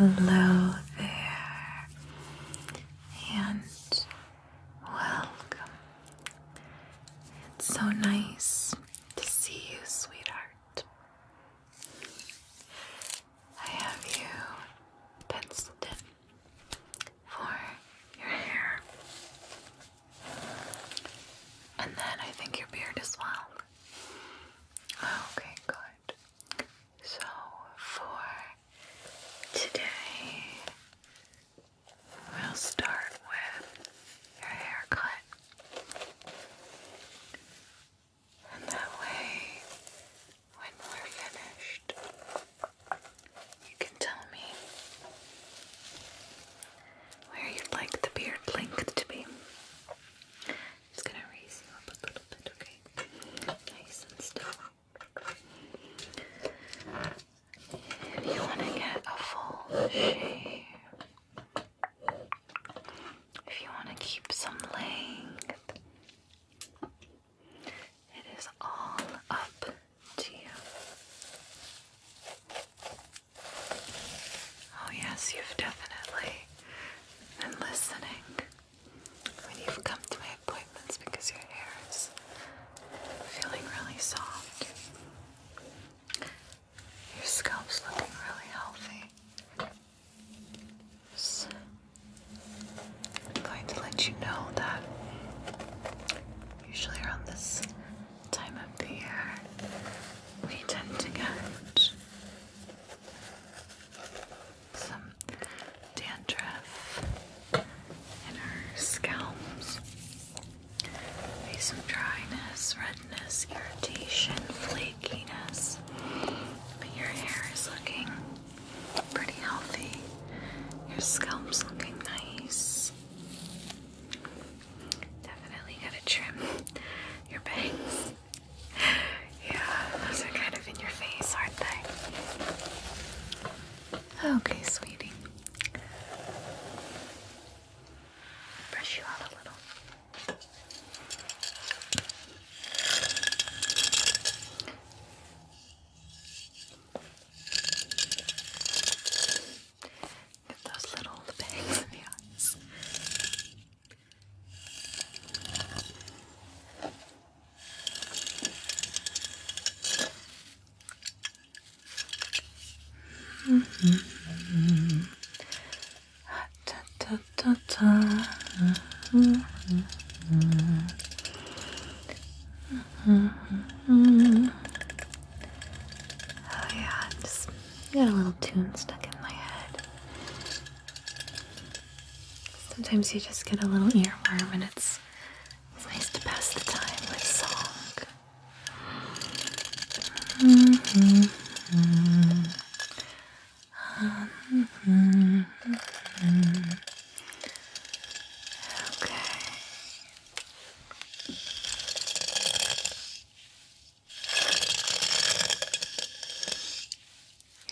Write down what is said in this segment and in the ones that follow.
Hello there, and welcome. It's so nice to see you, sweetheart. I have you penciled in for your hair, and then I think your beard as well. Okay, good. So for today, we'll start with your haircut. And that way, when we're finished, you can tell me where you'd like the beard length to be. Just gonna raise you up a little bit, okay? Nice and still. If you want to get a full shave, if you want to keep some length, it is all up to you. Oh yes, you've definitely been listening when you've come to my appointments because your hair is feeling really soft. Your scalp's looking really healthy. So I'm going to let you know that usually around this time of the year, we tend to get some dandruff in our scalps. Maybe some dryness, redness, irritation, flakiness. But your hair is looking pretty healthy. Your scalp's looking nice. Definitely gotta trim your bangs. Yeah, those are kind of in your face, aren't they? Okay, sweetie. Brush you out a little. Get those little bangs in the eyes. Ta ta ta ta. Oh yeah, just got a little tune stuck in my head. Sometimes you just get a little earworm, and it's nice to pass the time with song. Okay.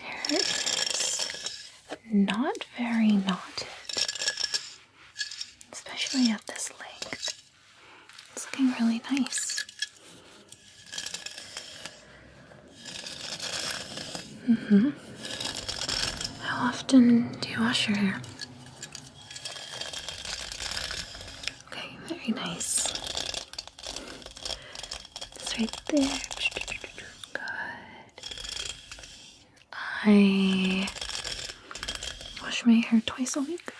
Hair is not very knotted, especially at this length. It's looking really nice. How often do you wash your hair? Okay, very nice. It's right there. Good. I wash my hair twice a week.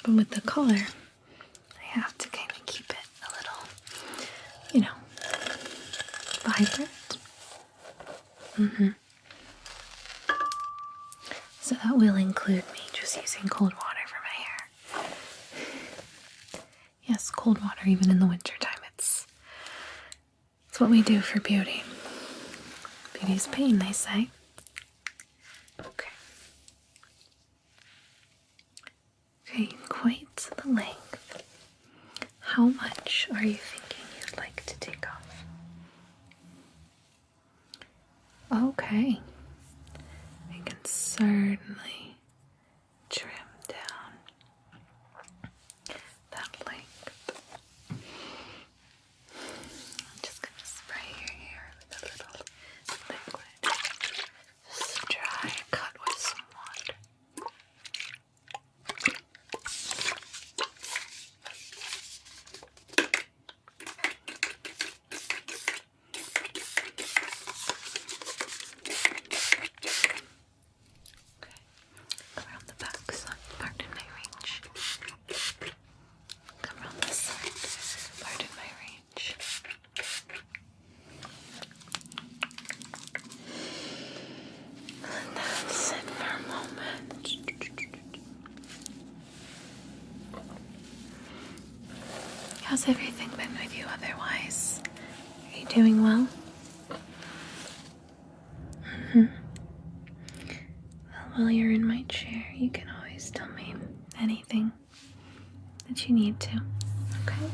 But with the color, I have to kind of keep it a little, vibrant. So that will include me just using cold water for my hair. Yes, cold water even in the wintertime. It's what we do for beauty. Beauty's pain, they say. Okay. Okay, quite the length. How much are you thinking you'd like to take off? Okay. We can certainly trim down that length. I'm just going to spray your hair with a little liquid. Just dry cut with How's everything been with you otherwise? Are you doing well? Well, while you're in my chair, you can always tell me anything that you need to, okay?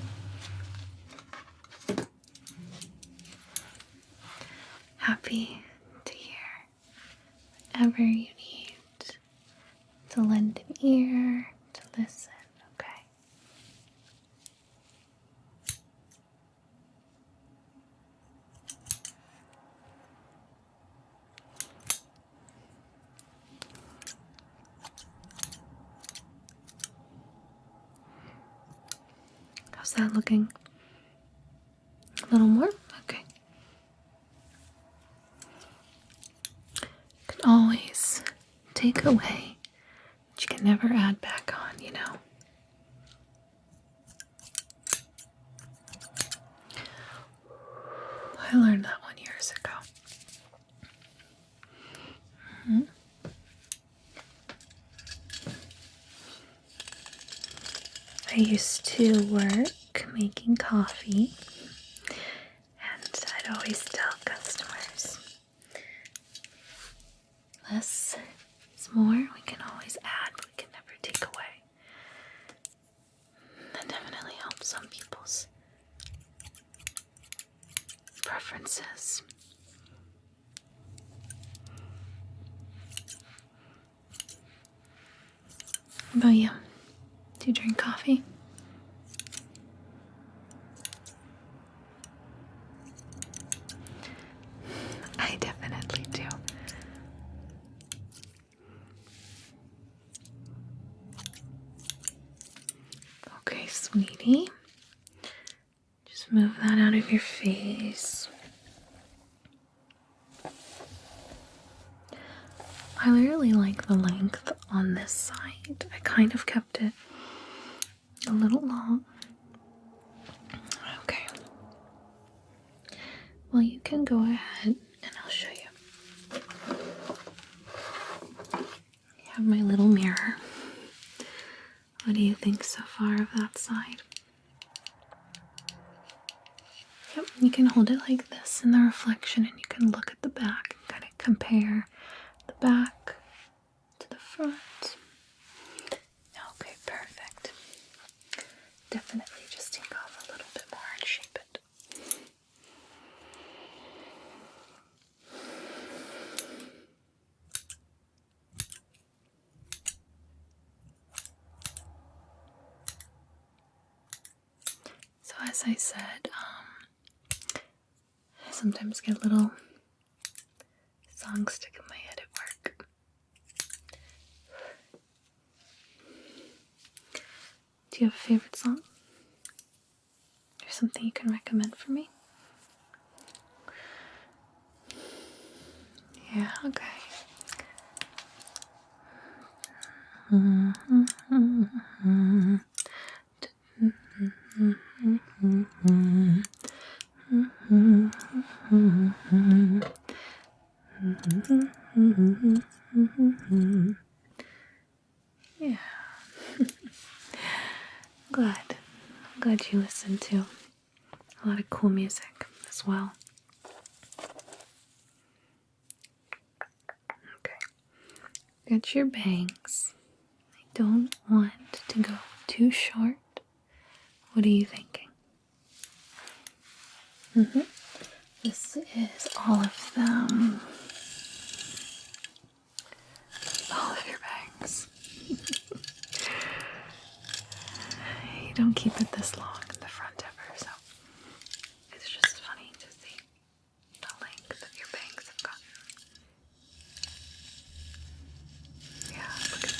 Happy to hear whatever you need to lend an ear, to listen, okay? How's that looking? A little more? Okay. You can always take away, but you can never add back on, you know? I learned that one years ago. I used to work making coffee, and I'd always tell customers, less is more. We can always add, but we can never take away. That definitely helps some people's preferences. What about you? Do you drink coffee? I definitely do. Okay, sweetie. Just move that out of your face. I really like the length on this side. I kind of kept it a little long. Okay. Well, you can go ahead and I'll show you. I have my little mirror. What do you think so far of that side? Yep, you can hold it like this in the reflection and you can look at the back and kind of compare the back to the front. Okay, perfect. Definitely just take off a little bit more and shape it. So as I said, I sometimes get little songs stuck in my head at work. Do you have a favorite song? Or something you can recommend for me? Yeah, okay. Yeah. I'm glad you listen to a lot of cool music as well. Okay. Get your bangs. I don't want to go too short. What are you thinking? This is all of them. All of your bangs. You don't keep it this long in the front ever, so it's just funny to see the length that your bangs have gotten. Yeah, look at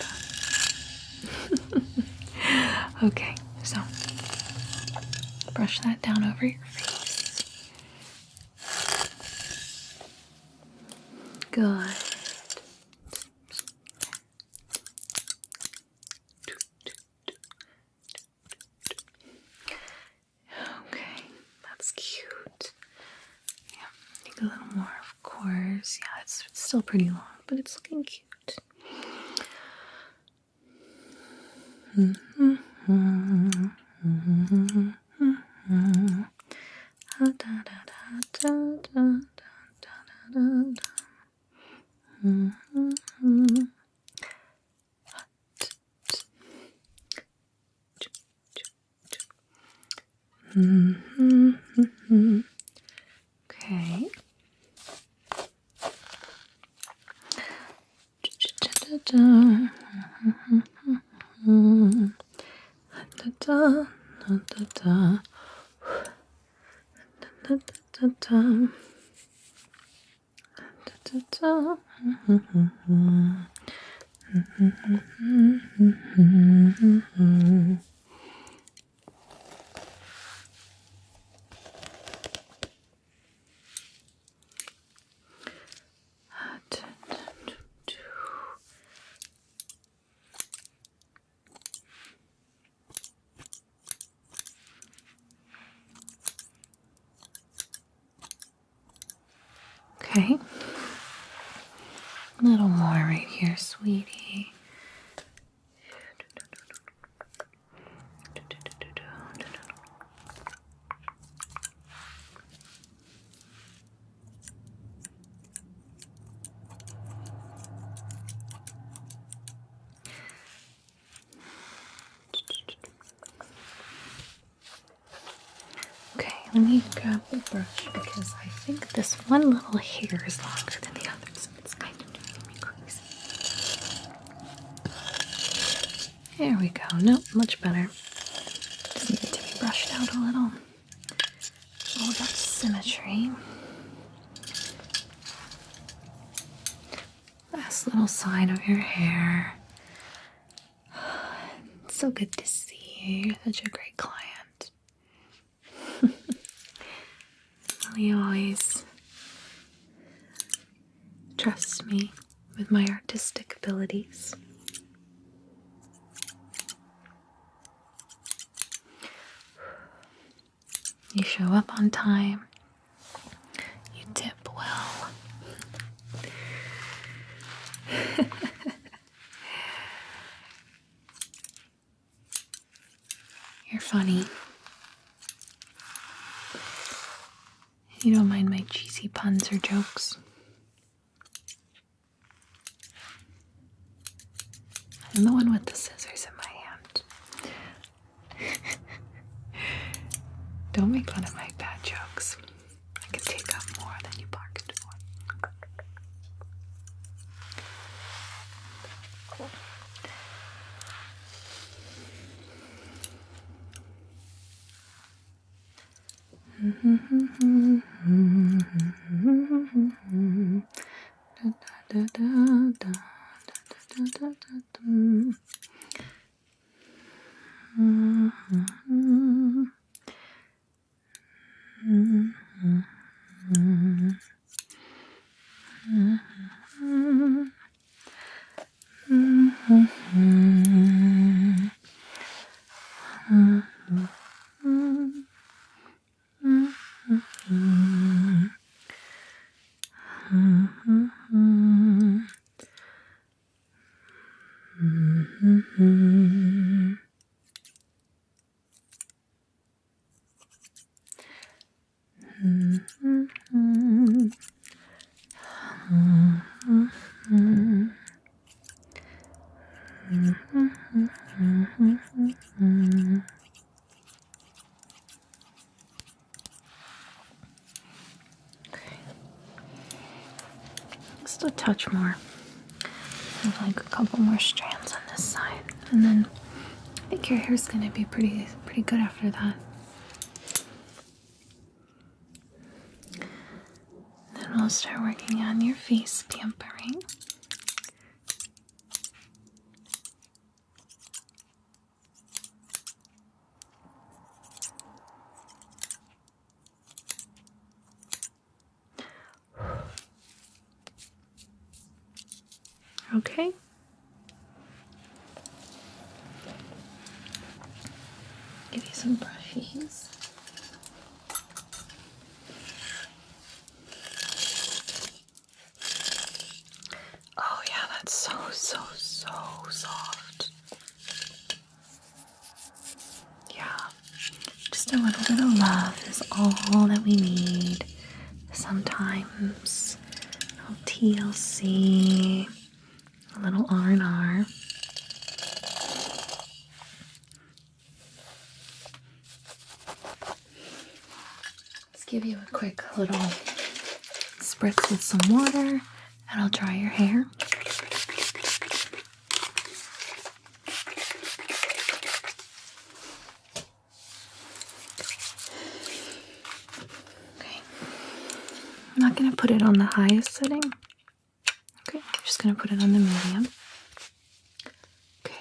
that. Okay, so brush that down over your face. Good. Okay, that's cute. Yeah, take a little more, of course. Yeah, it's still pretty long, but it's looking cute. Okay. Okay. A little more right here, sweetie. Okay, let me grab the brush because I think this one little hair is longer than the others. It's kind of driving me crazy. There we go. Nope, much better. Just need it to be brushed out a little. All about symmetry. Last little side of your hair. It's so good to see you. You're such a great client. You always trust me with my artistic abilities. You show up on time. You tip well. You're funny. You don't mind my cheesy puns or jokes. I'm the one with the scissors in my hand. Don't make fun of my bad jokes. I can take up more than you bargained for. Just a touch more. I have like a couple more strands on this side, and then I think your hair's gonna be pretty good after that. Then we'll start working on your face pampering. Okay. Give you some brushies. Oh yeah, that's so soft. Yeah. Just Just a little bit of love is all that we need. Sometimes a little TLC, a little R&R. Let's give you a quick little spritz with some water, and I'll dry your hair. I'm not going to put it on the highest setting. Okay, I'm just going to put it on the medium. Okay.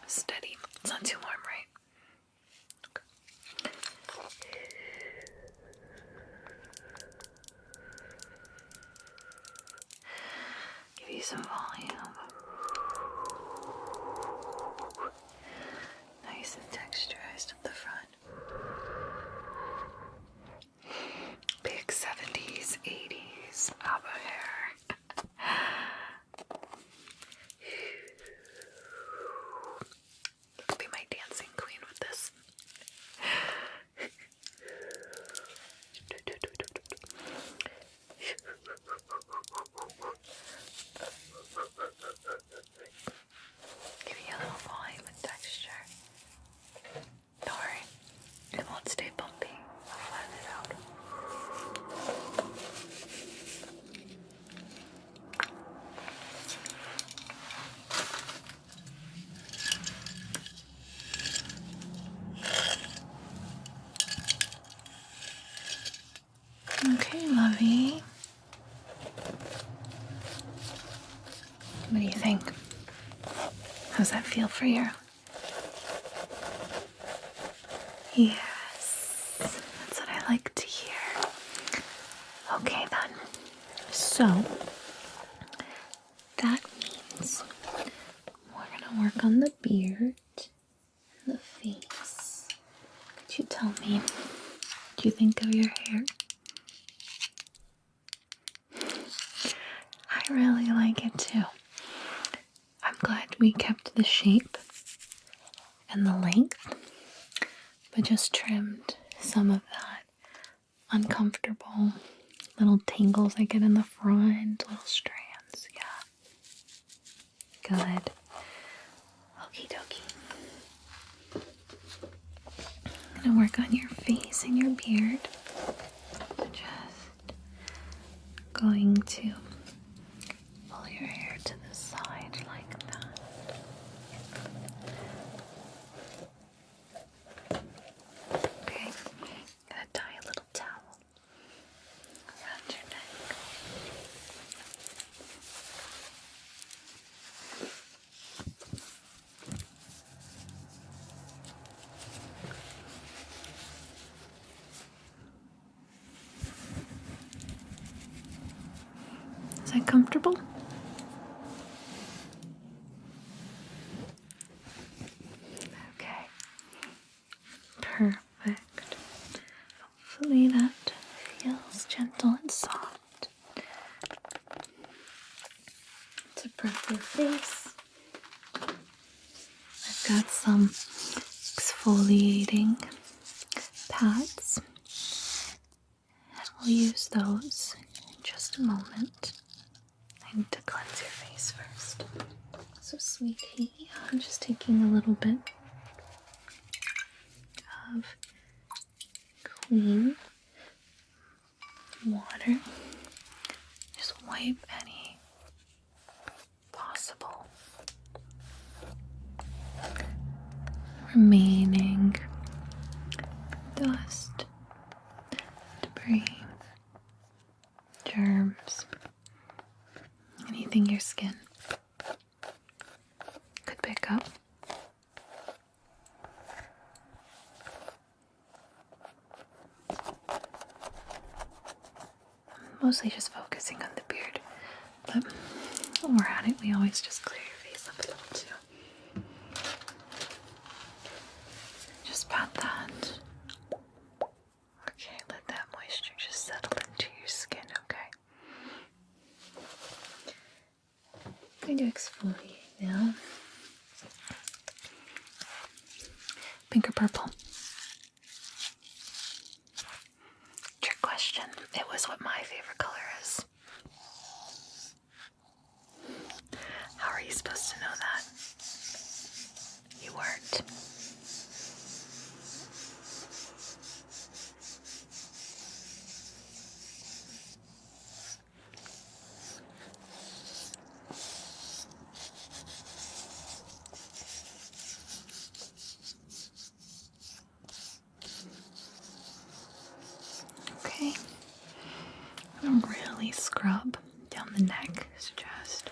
Steady. It's not too warm, right? Okay. Give you some volume. Nice and texturized at the front. Big 70s, 80s ABBA hair. You could be my dancing queen with this. Give you a little volume and texture. Don't worry, it won't stay bumpy. I'll flatten it out. Okay, lovey. What do you think? How's that feel for you? Yes, that's what I like to hear. Okay then, so that means we're gonna work on the beard and the face. Could you tell me what you think of your hair? I really like it too. I'm glad we kept the shape and the length, but just trimmed some of that uncomfortable little tingles I get in the front, little strands, yeah. Good. Okie dokie. I'm gonna work on your face and your beard. Just going to pull your hair to the side like that. Okay, I'm gonna tie a little towel around your neck. Is that comfortable? Okay. Perfect. Hopefully that feels gentle and soft. To prep your face, I've got some exfoliating pads, and we'll use those in just a moment. I need to cleanse your face first. So, sweetie, I'm just taking a little bit of clean water. Just wipe any possible remaining dust, debris, germs, anything your skin could pick up. Mostly just focusing on the beard, but when we're at it, we always just clear your face up a little too. Just pat that. Okay, let that moisture just settle into your skin, okay? I'm going to exfoliate now. Pink or purple? Trick question. It was what my favorite color is. How are you supposed to know that? You weren't. Okay. I'm gonna really scrub down the neck, so just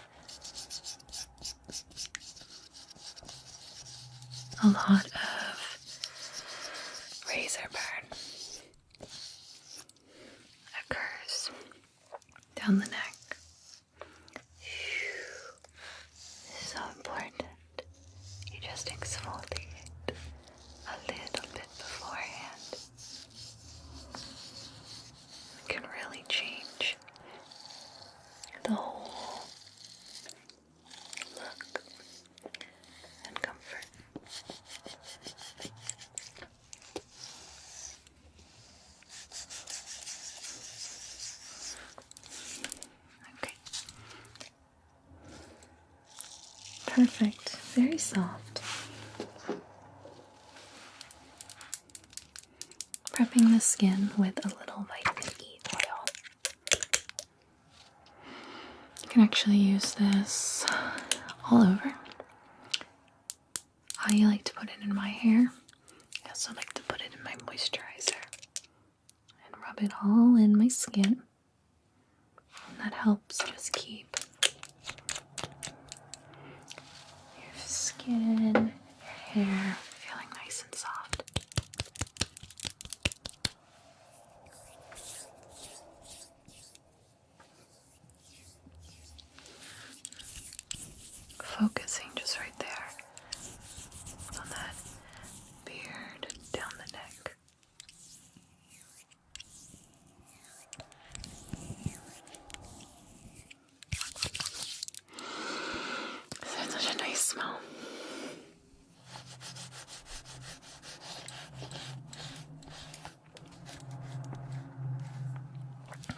a lot of razor burn occurs down the neck. So important. You just exfoliate a little bit beforehand. It can really change the whole look and comfort. Okay. Perfect. Very soft. Prepping the skin with a little vitamin E oil. You can actually use this all over. I like to put it in my hair. I also like to put it in my moisturizer and rub it all in my skin. And that helps just keep your skin, your hair feeling nice and soft. Focusing just right there on that beard down the neck. It's such a nice smell.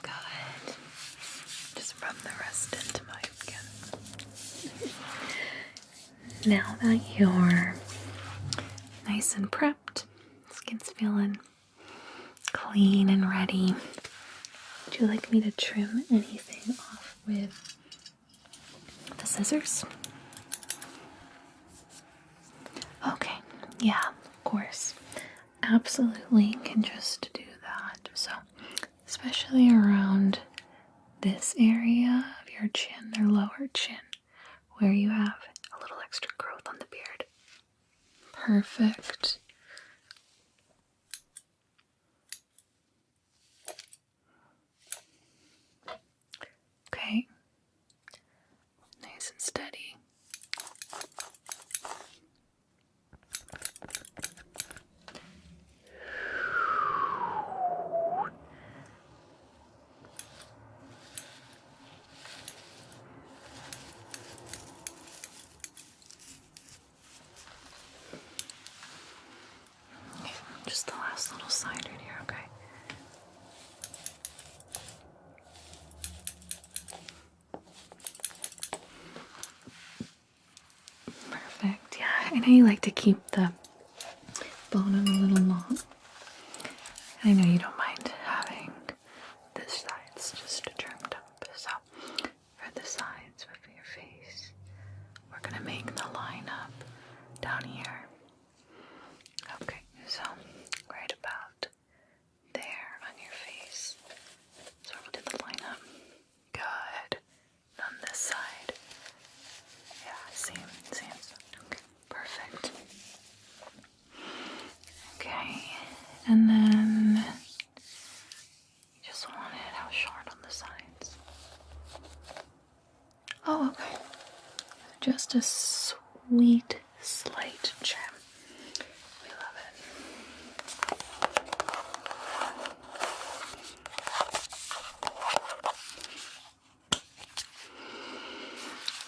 Good. Just rub the rest into my skin. Now that you're nice and prepped, skin's feeling clean and ready, would you like me to trim anything off with the scissors? Okay, yeah, of course. Absolutely can just do that. So, especially around this area of your chin or lower chin where you have a little extra growth on the beard. Perfect. Okay. Nice and steady. Just the last little side right here, okay? Perfect, yeah. I know you like to keep the bottom a little long. I know you don't mind having this sides just trimmed up. So, for the sides of your face, we're gonna make the line up down here. And then you just want it out short on the sides. Oh, okay. Just a sweet, slight trim. We love it.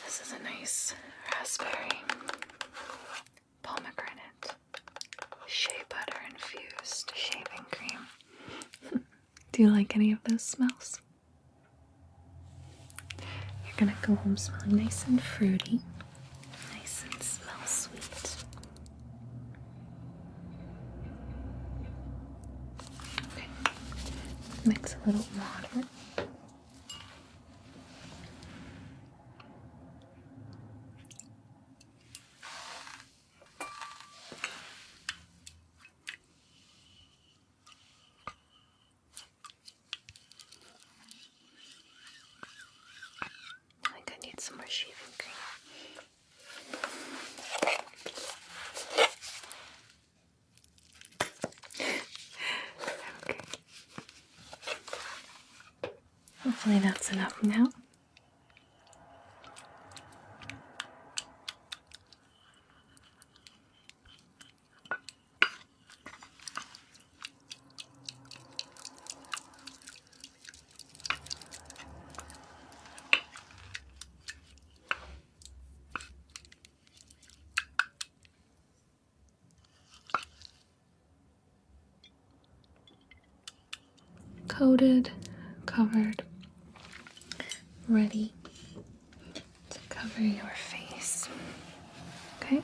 This is a nice raspberry pomegranate shea butter infused shaving cream. Do you like any of those smells? You're gonna go home smelling nice and fruity, nice and smell sweet. Okay, mix a little water. I think I need some more shaving cream. Okay. Hopefully that's enough now. Coated, covered, ready to cover your face. Okay?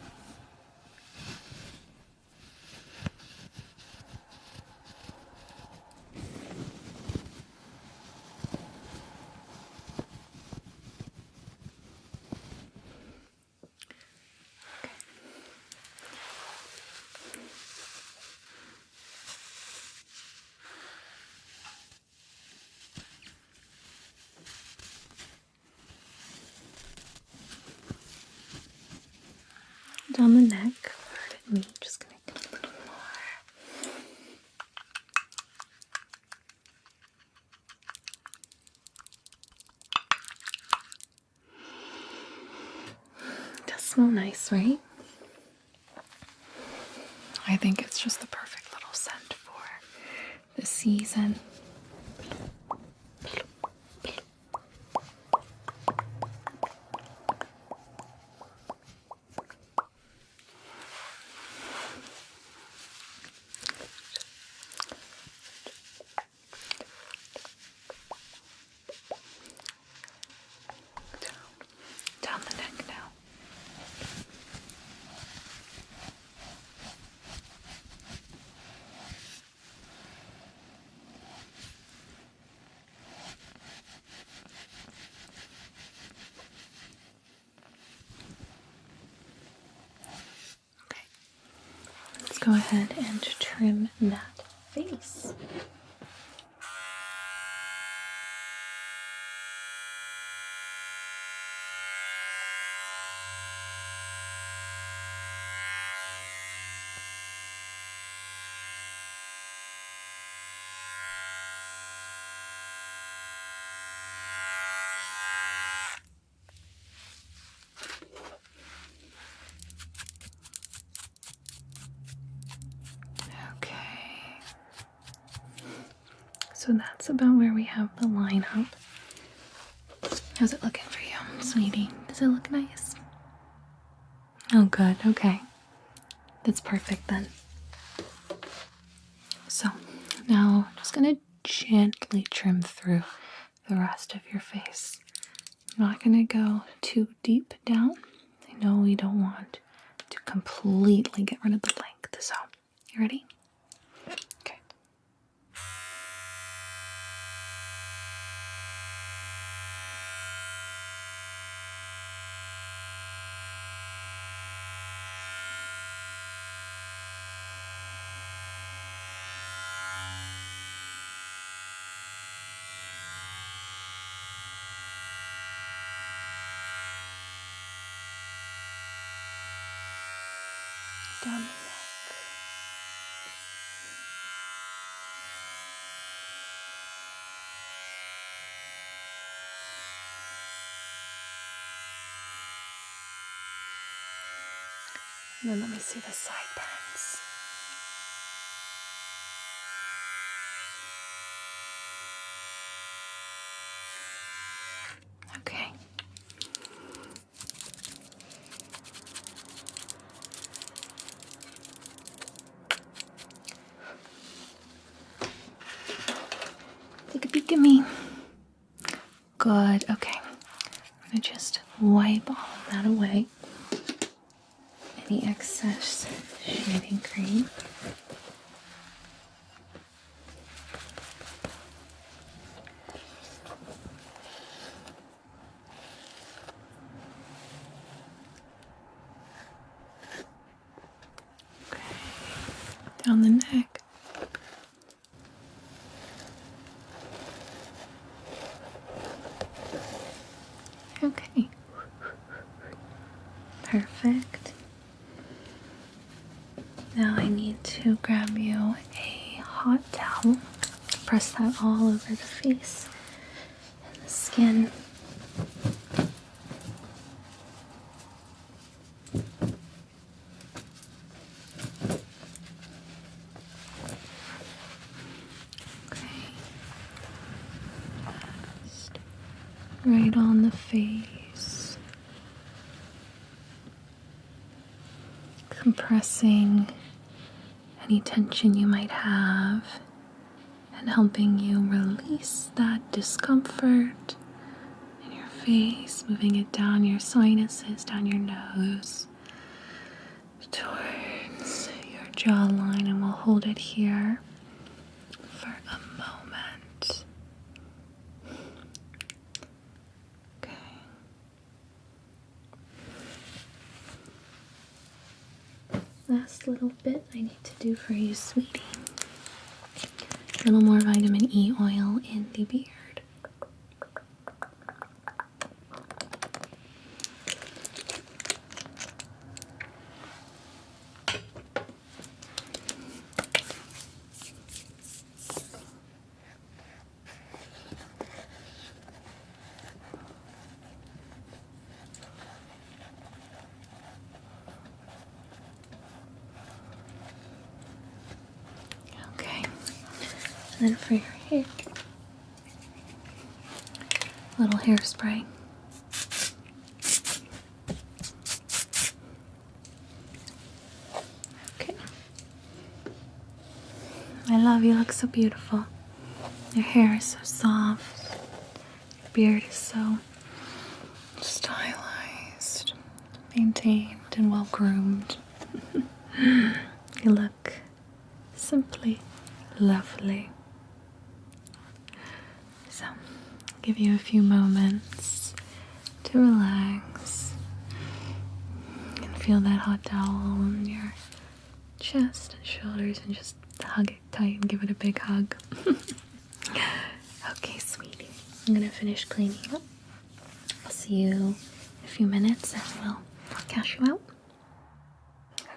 Down the neck, pardon me, just gonna get a little more. It does smell nice, right? I think it's just the perfect little scent for the season. Down the neck now. Okay, let's go ahead and trim that face. Okay, so that's about where we have the line up. How's it looking for you, sweetie? Does it look nice? Oh, good. Okay. That's perfect then. So now I'm just going to gently trim through the rest of your face. I'm not going to go too deep down. I know we don't want to completely get rid of the length. So, you ready? Okay. Down the neck. And then let me see the sideburns. Okay. Take a peek at me. Good. Okay. I'm going to just wipe all of that away. Any excess shaving cream. Okay. Down the neck. Okay. Perfect. Now I need to grab you a hot towel. Press that all over the face and the skin. Okay. Just right on the face. Compressing any tension you might have and helping you release that discomfort in your face, moving it down your sinuses, down your nose, towards your jawline, and we'll hold it here for a moment. Okay. Last little bit I need to do for you, sweetie. A little more vitamin E oil in the beard. Okay. And then for your hair, a little hairspray. Okay. My love, you look so beautiful. Your hair is so soft. Your beard is so stylized, maintained, and well groomed. You look simply lovely. So, I'll give you a few moments to relax and feel that hot towel on your chest and shoulders and just hug it tight and give it a big hug. Okay, sweetie. I'm gonna finish cleaning up. I'll see you in a few minutes and we'll cash you out.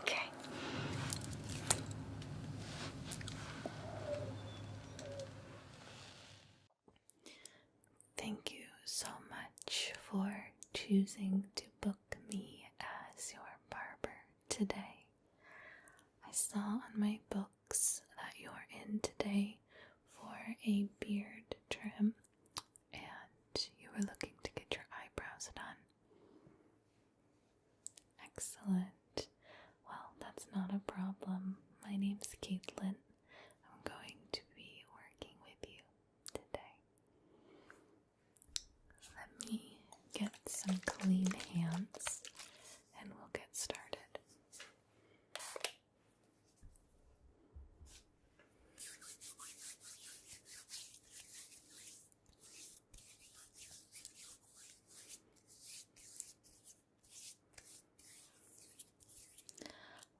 Okay. Thank you so much for choosing to book me as your barber today. I saw on my books that you're in today for a beard trim and you were looking to get your eyebrows done. Excellent. Well, that's not a problem. My name's Kitten. I'm going to be working with you today. Let me get some clean hands and we'll get started.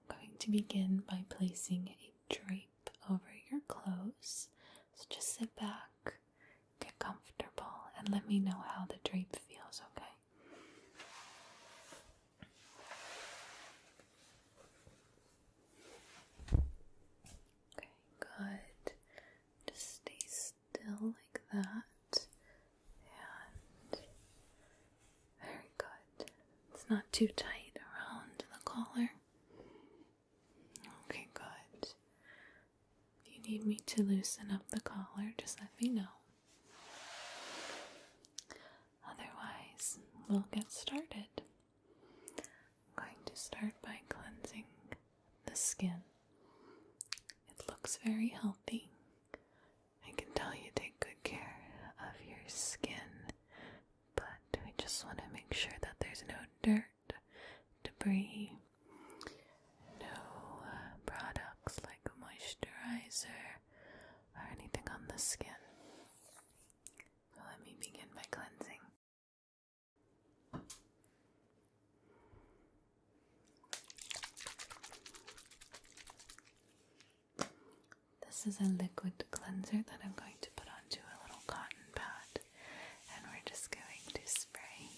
I'm going to begin by placing a drape over your clothes. So just sit back, get comfortable, and let me know how the drape feels, okay? Okay, good. Just stay still like that. And very good. It's not too tight around the collar. need to loosen up the collar, just let me know. Otherwise, we'll get started. I'm going to start by cleansing the skin. It looks very healthy. I can tell you take good care of your skin, but we just want to make sure that there's no dirt, debris, no products like a moisturizer or anything on the skin. So let me begin by cleansing. This is a liquid cleanser that I'm going to put onto a little cotton pad, and we're just going to spray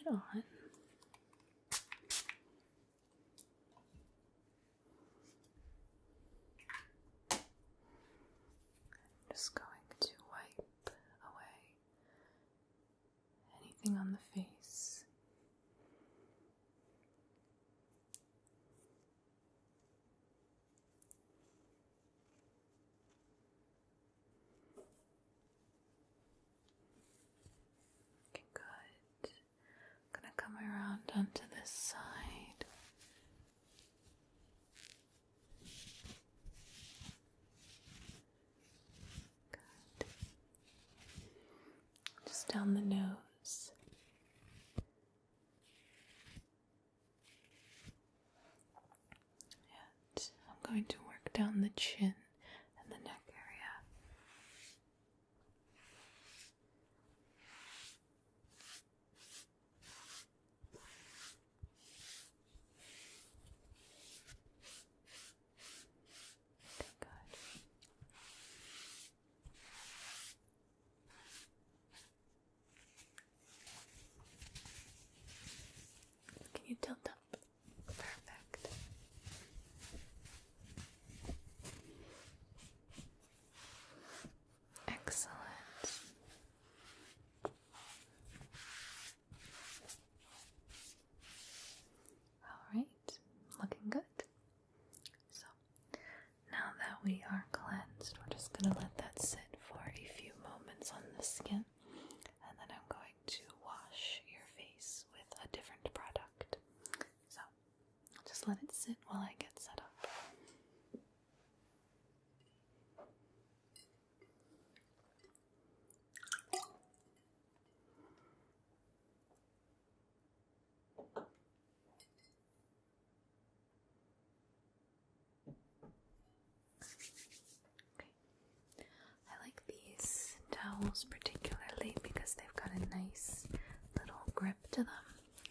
it on. I'm just going to wipe away anything on the face. Okay, good. I'm gonna come around onto this side. Good. Just down the nose. And I'm going to work down the chin and the neck area. Can you tilt up? Perfect. Excellent. Alright, looking good. So, now that we are cleansed, we're just going to let that sit for a few moments on the skin, and then I'm going to wash your face with a different product. So, I'll just let it sit while I get set up. Okay. I like these towels particularly because they've got a nice little grip to them.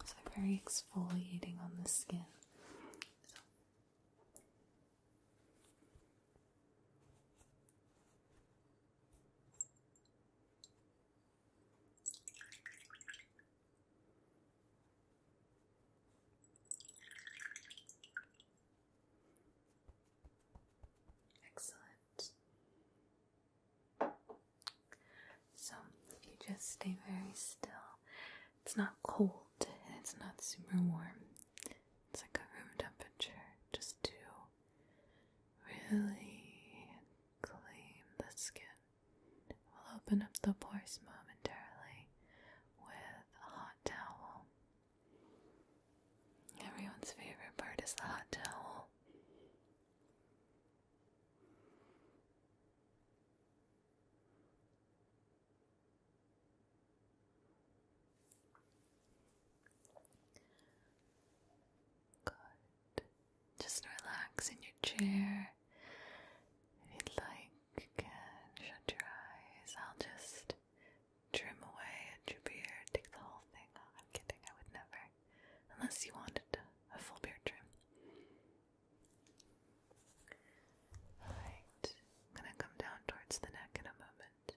So they're very exfoliating on the skin. So. Excellent. So if you just stay very still, it's not cold and it's not super warm. It's like a room temperature, just to really clean the skin. We'll open up the pores momentarily with a hot towel. Everyone's favorite part is the hot towel. Good. Just relax in your chair. If you'd like, you can shut your eyes. I'll just trim away at your beard, take the whole thing off. I'm kidding, I would never. Unless you wanted a full beard trim. Alright, I'm gonna come down towards the neck in a moment.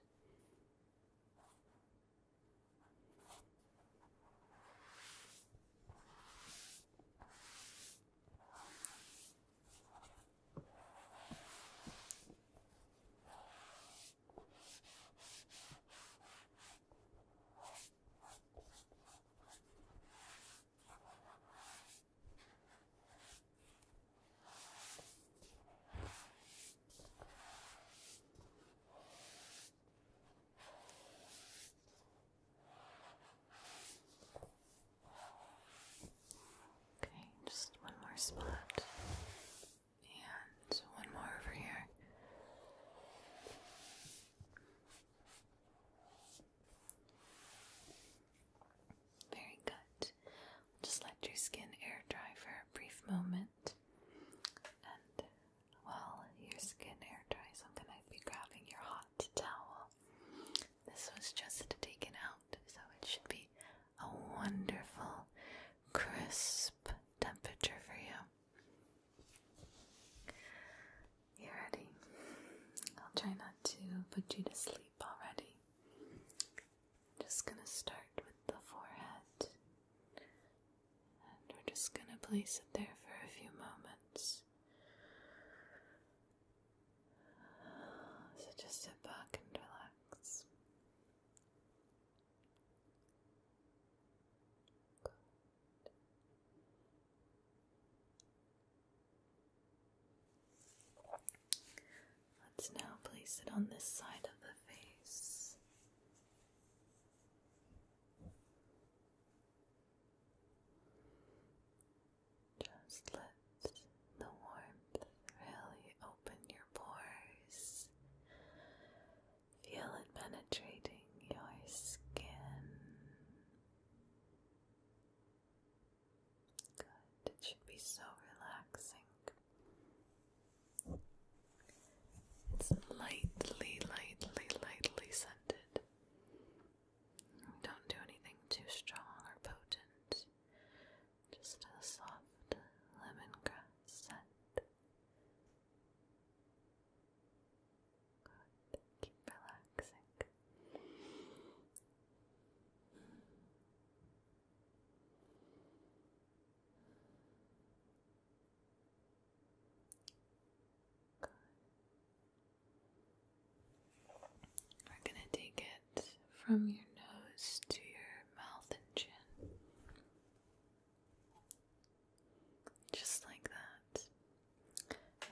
just going to start with the forehead, and we're just going to place it there for a few moments. So just sit back and relax. Good. Let's now place it on this side of the face. Just let the warmth really open your pores. Feel it penetrating your skin. Good. It should be so relaxing. It's lightly scented. Don't do anything too strong or potent. Just a soft lemongrass scent. Good. Keep relaxing. Good. We're going to take it from your nose to your mouth and chin. Just like that.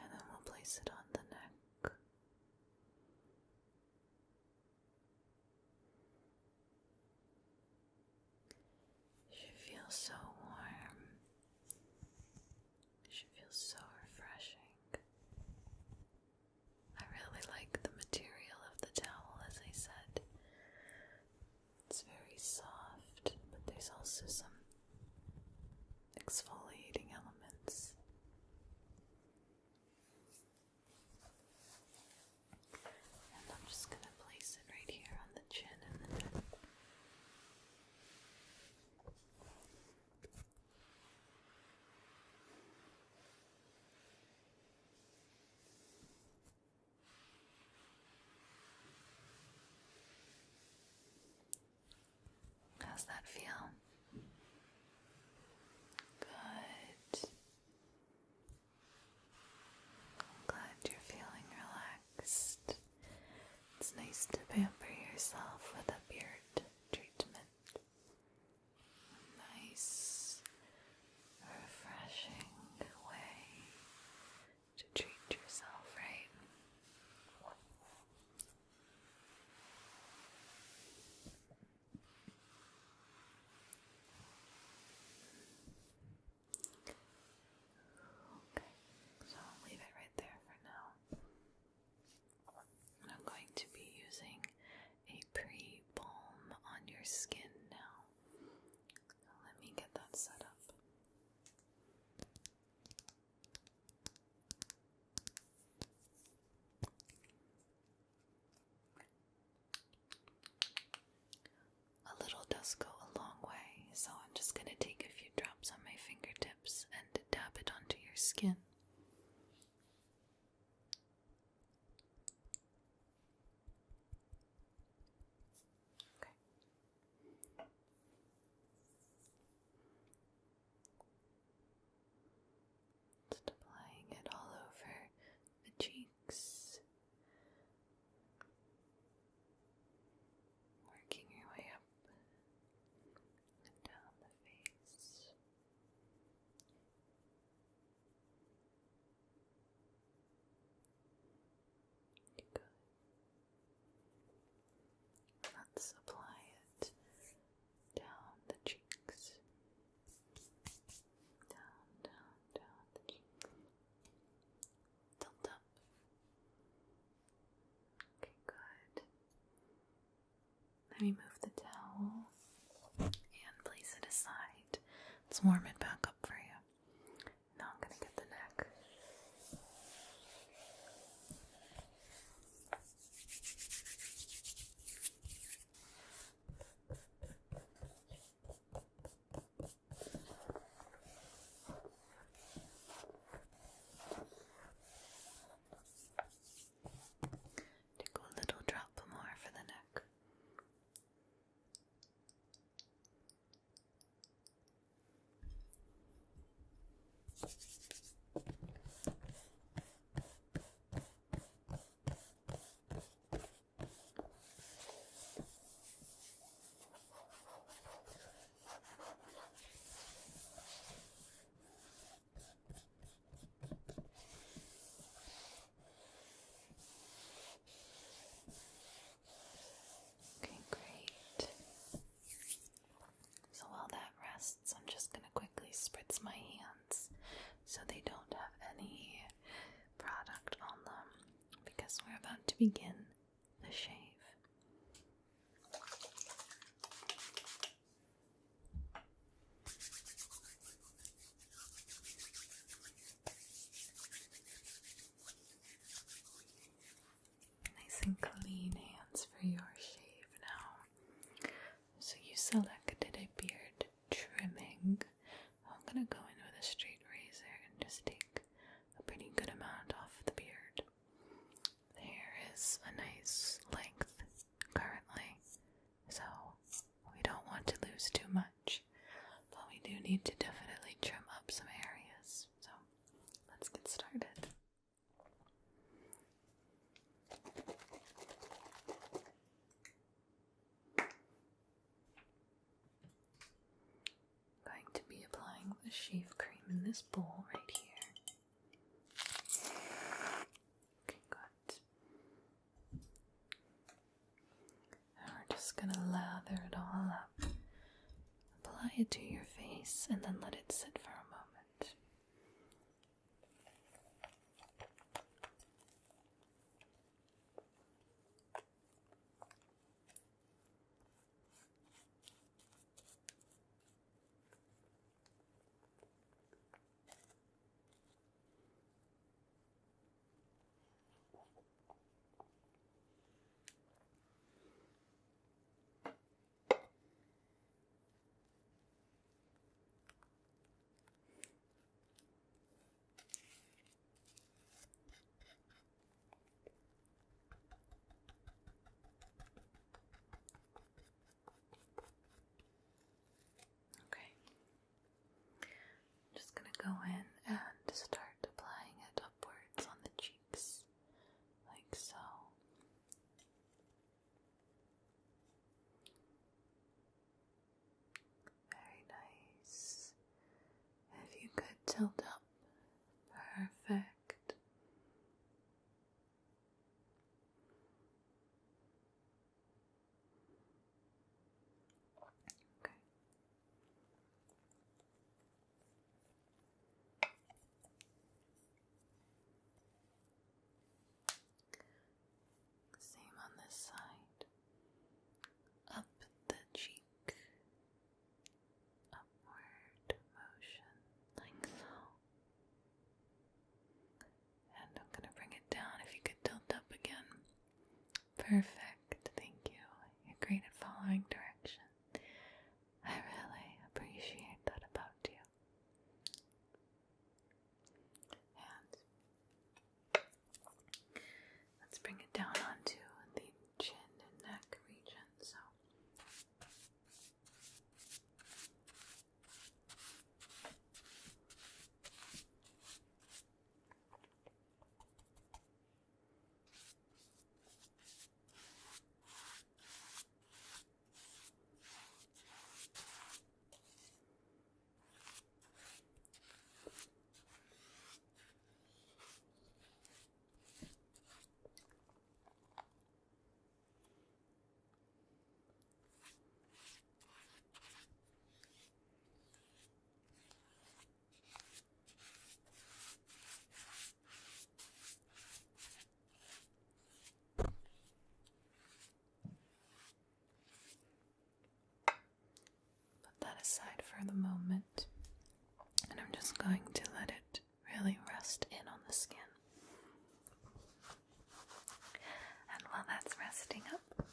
And then we'll place it on the neck. You should feel so warm. You should feel so refreshing. I really like the material of the towel, as I said. It's very soft, but there's also some exfoliating elements. And I'm just going to place it right here on the chin and the neck. How's that feel? Good. I'm glad you're feeling relaxed. It's nice to pamper yourself with a beard treatment. Nice, refreshing way to treat yourself, right? Okay, so I'll leave it right there for now. I'm going to be using a pre-balm on your skin now. So let me get that set up. A little does go a long way, so I'm just going to take a few drops on my fingertips and dab it onto your skin. Okay. Just applying it all over the cheeks. Working your way up and down the face. Good. Let's apply it down the cheeks. Down the cheeks. Tilt up. Okay, good. Let me move the towel and place it aside. Let's warm it back up for you. Now I'm going to get the neck. Take a little drop more for the neck. begin the shave. Nice and clean hands for your shave now. So you selected a beard trimming. I'm going to go in with a straight razor and just take a pretty good amount off the beard. The hair is a nice length currently, so we don't want to lose too much, but we do need to definitely trim up some areas. So let's get started. I'm going to be applying the shave cream in this bowl right here. Okay, good. And we're just gonna lather it all up. Apply it to your face and then let it sit for a moment. Okay. I'm just gonna go in and start applying it upwards on the cheeks, like so. Very nice. If you could tilt up. Perfect. Okay. Same on this side. Up the cheek. Upward motion, like so. And I'm going to bring it down. If you could tilt up again. Perfect. Thank you. You're great at following direction. I really appreciate that about you. And let's bring it down onto the chin and neck region. So that aside for the moment, and I'm just going to let it really rest in on the skin. And while that's resting up, I'm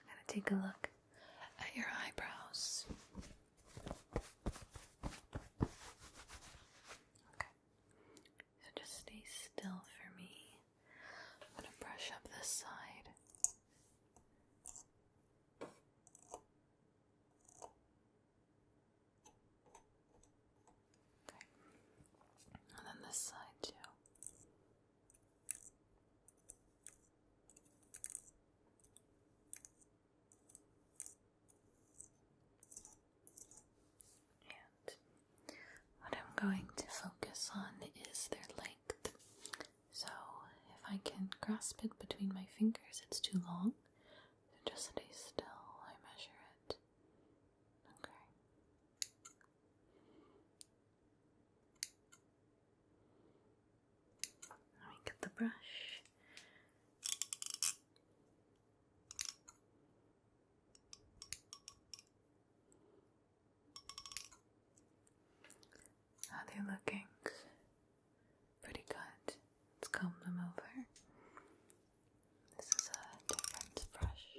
going to take a look at your eyebrows. Okay, so just stay still for me. I'm going to brush up this side. And then this side too. And what I'm going to focus on is their length. So if I can grasp it between my fingers, it's too long. So just stay still. I measure it. Okay. Let me get the brush. they're looking pretty good. Let's comb them over. This is a different brush.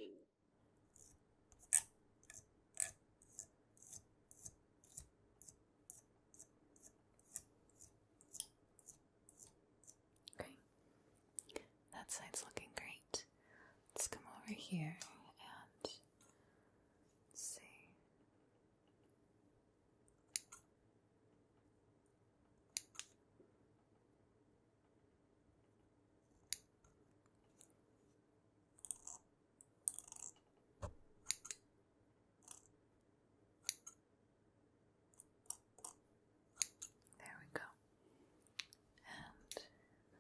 Okay, that side's looking great. Let's come over here and let's see. There we go. And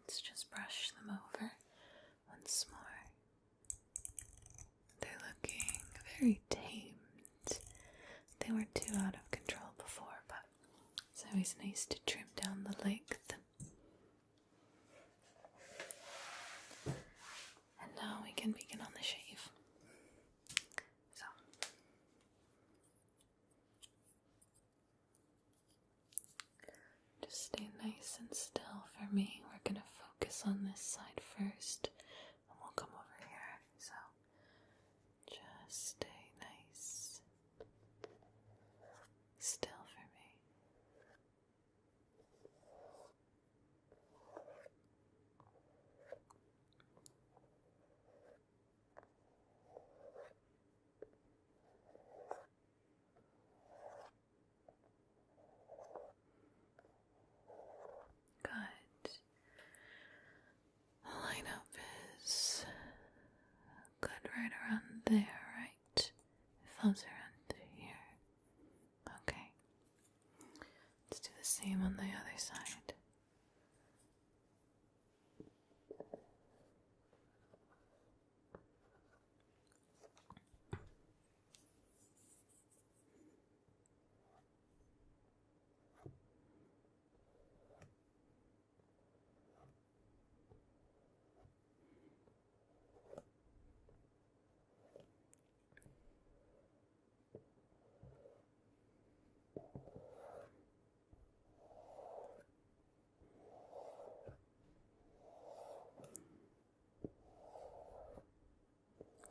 let's just brush them over once more. They're looking very tamed. They weren't too out of control before, but it's always nice to trim down the length. And now we can begin on the shave. So, just stay nice and still for me. We're gonna focus on this side first, and we'll come over here. So, just stay nice still for me. Good. The lineup is good right around there, right? It falls around here. Okay. Let's do the same on the other side.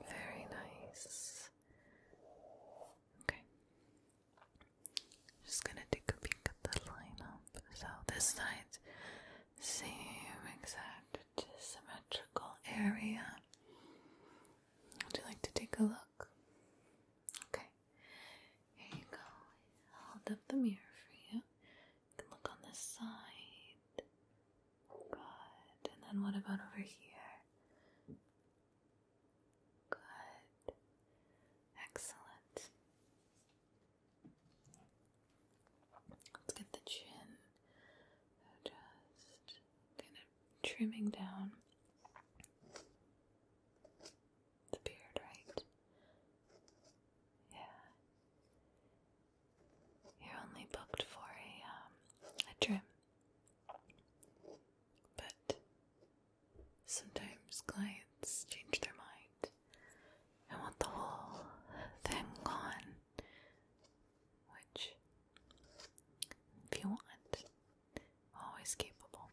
Very nice. Okay. Just gonna take a peek at the lineup. So this side, same exact symmetrical area. Would you like to take a look? Okay. Here you go. Hold up the mirror for you. You can look on this side. Good. And then what about over here? Good. Excellent. Let's get the chin. Just kind of trimming down the beard, right? Yeah. You're only booked for a trim. But sometimes clients change their mind and want the whole thing gone, which, if you want, always capable.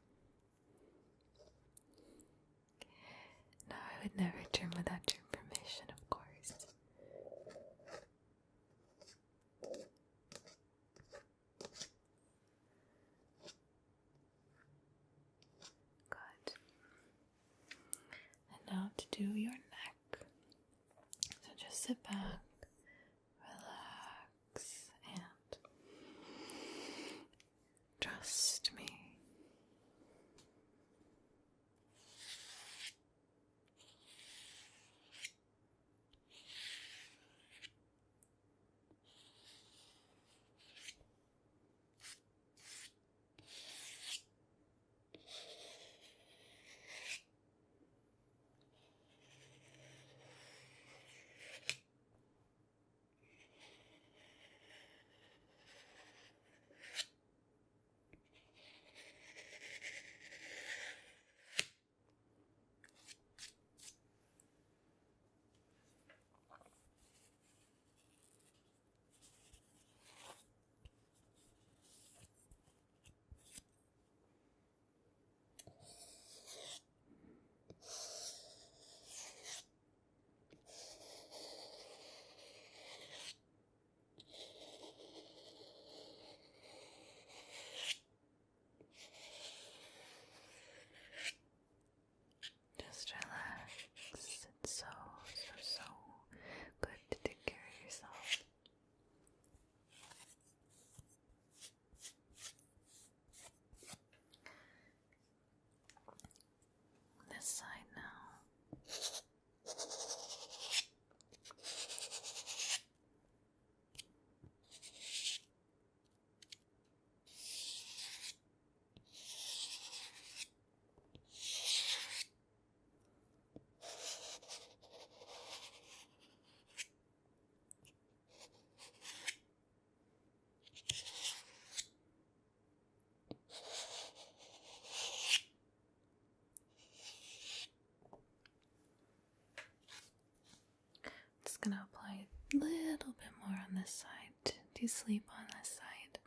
a little bit more on this side. Do you sleep on this side?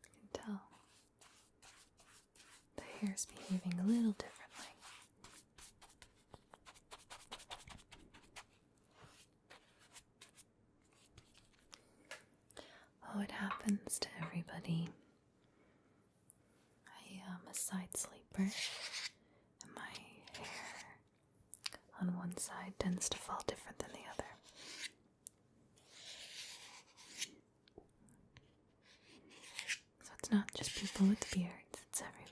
You can tell the hair's behaving a little differently. Oh, it happens to everybody. I am a side sleeper, and my hair on one side tends to fall different than the other. So it's not just people with beards, it's everybody.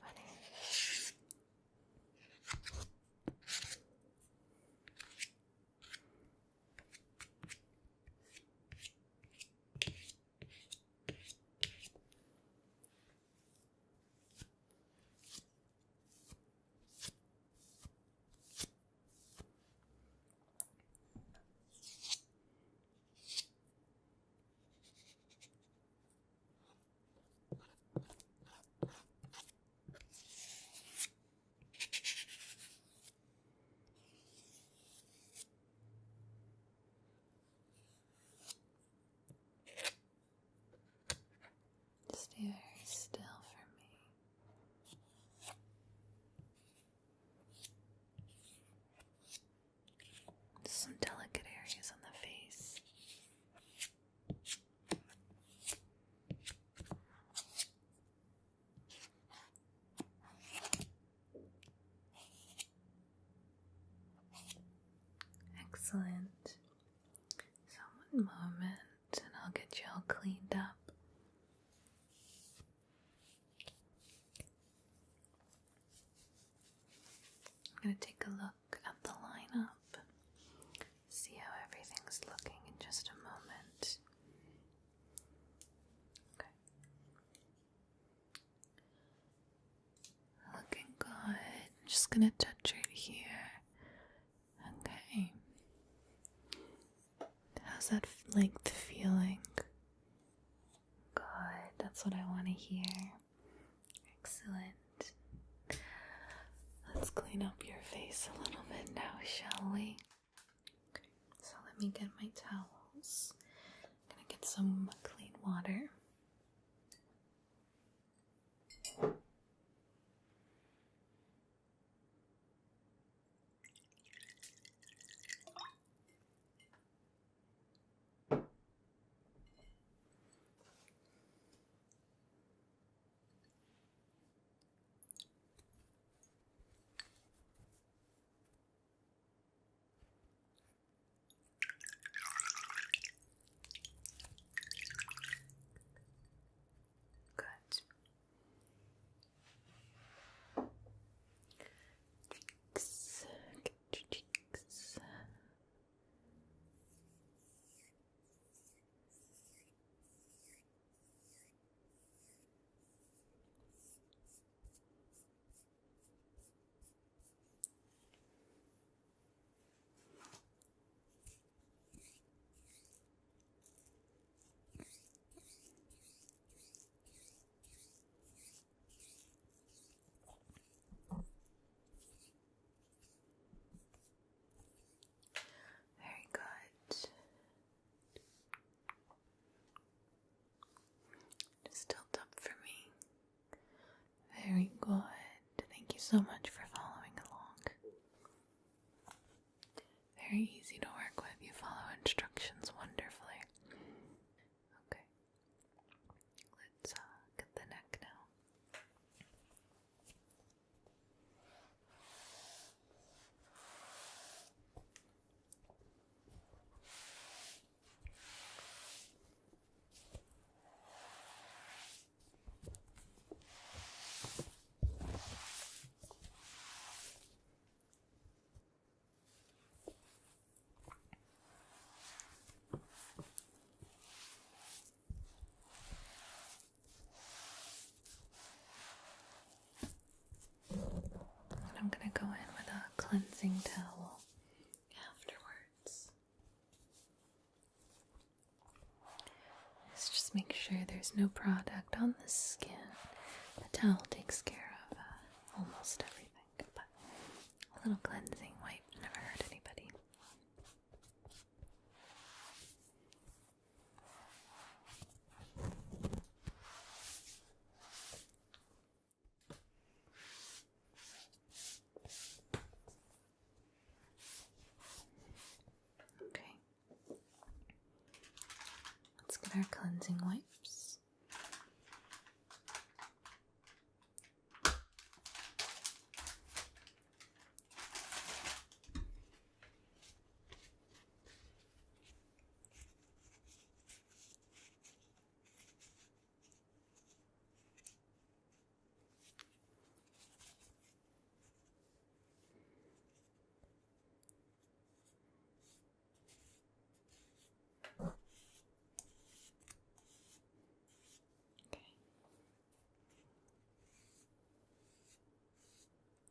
Stay very still for me. Some delicate areas on the face. Excellent. So one moment and I'll get you all cleaned up. I'm going to take a look at the lineup, see how everything's looking in just a moment. Okay. Looking good. I'm just going to touch right here. Okay. How's that length feeling? Good. That's what I want to hear. Excellent. Let's clean up your face a little bit now, shall we? Okay, so let me get my towels. I'm gonna get some clean water. Good. Cheeks. Get your cheeks. Very good. Just tilt up for me. Very good. Thank you so much for following along. Very easy to work with. You follow instructions wonderfully. Okay. Let's get the neck now. And I'm going to go in with a cleansing towel afterwards. Let's just make sure there's no product on the skin. The towel takes care of almost everything, but a little cleansing wipe never hurt anybody. our cleansing wipes.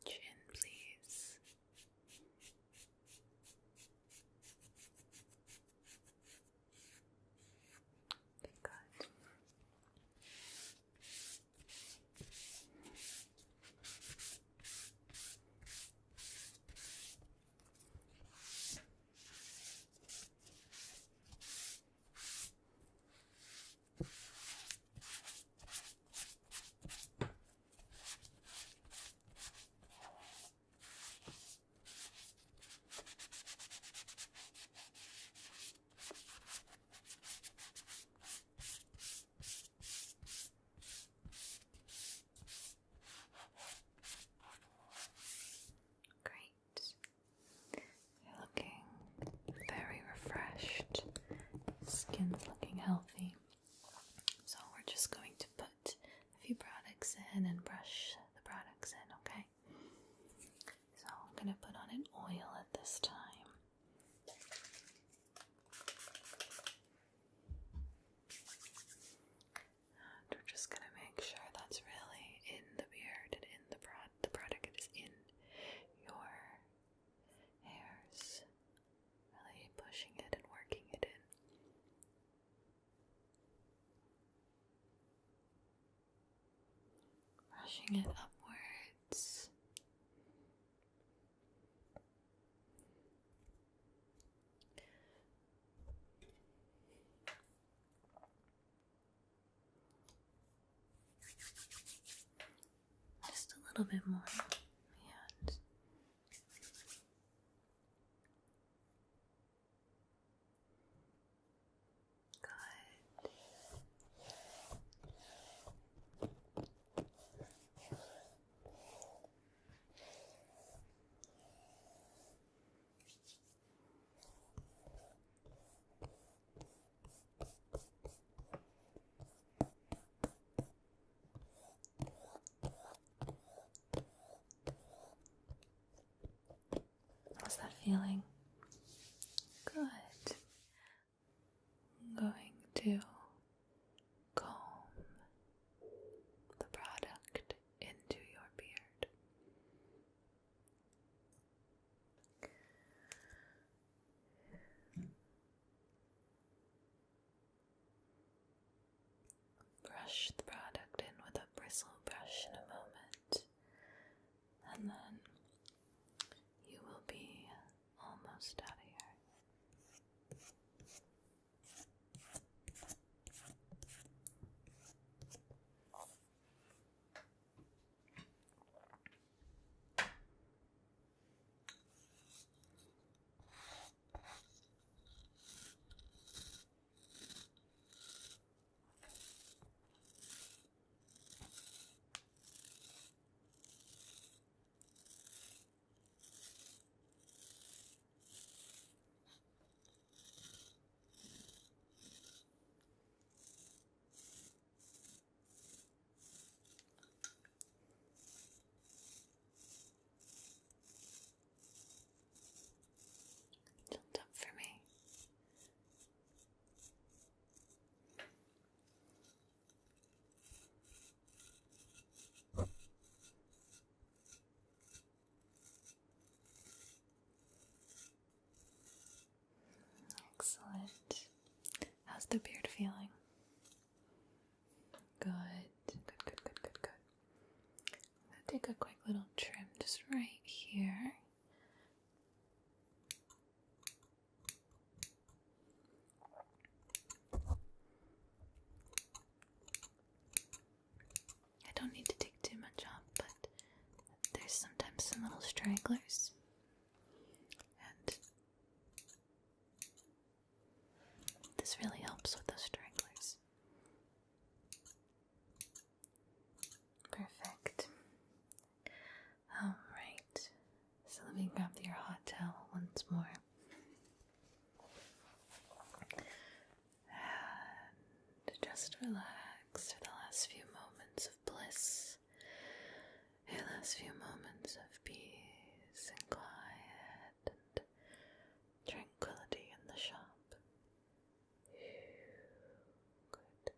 Chin, please. Good. Great. You're looking very refreshed. Skin's looking healthy. So we're just going to put a few products in and brush the products in, okay? So I'm going to put on an oil at this time. And we're just going to make sure that's really in the beard and in the product is in your hairs. Really pushing it and working it in. Brushing it upwards. Just a little bit more. And good. How's that feeling? Good. I'm going to comb the product into your beard. Brush the product in with a bristle brush in a moment, and then you will be almost out of here. Tilt up for me. Excellent. How's the beard feeling? Good. Good. I'm going to take a quick little trim just right here. I don't need to take too much off, but there's sometimes some little stragglers. And this really helps with those stragglers. just relax for the last few moments of bliss, the last few moments of peace and quiet and tranquility in the shop. Good.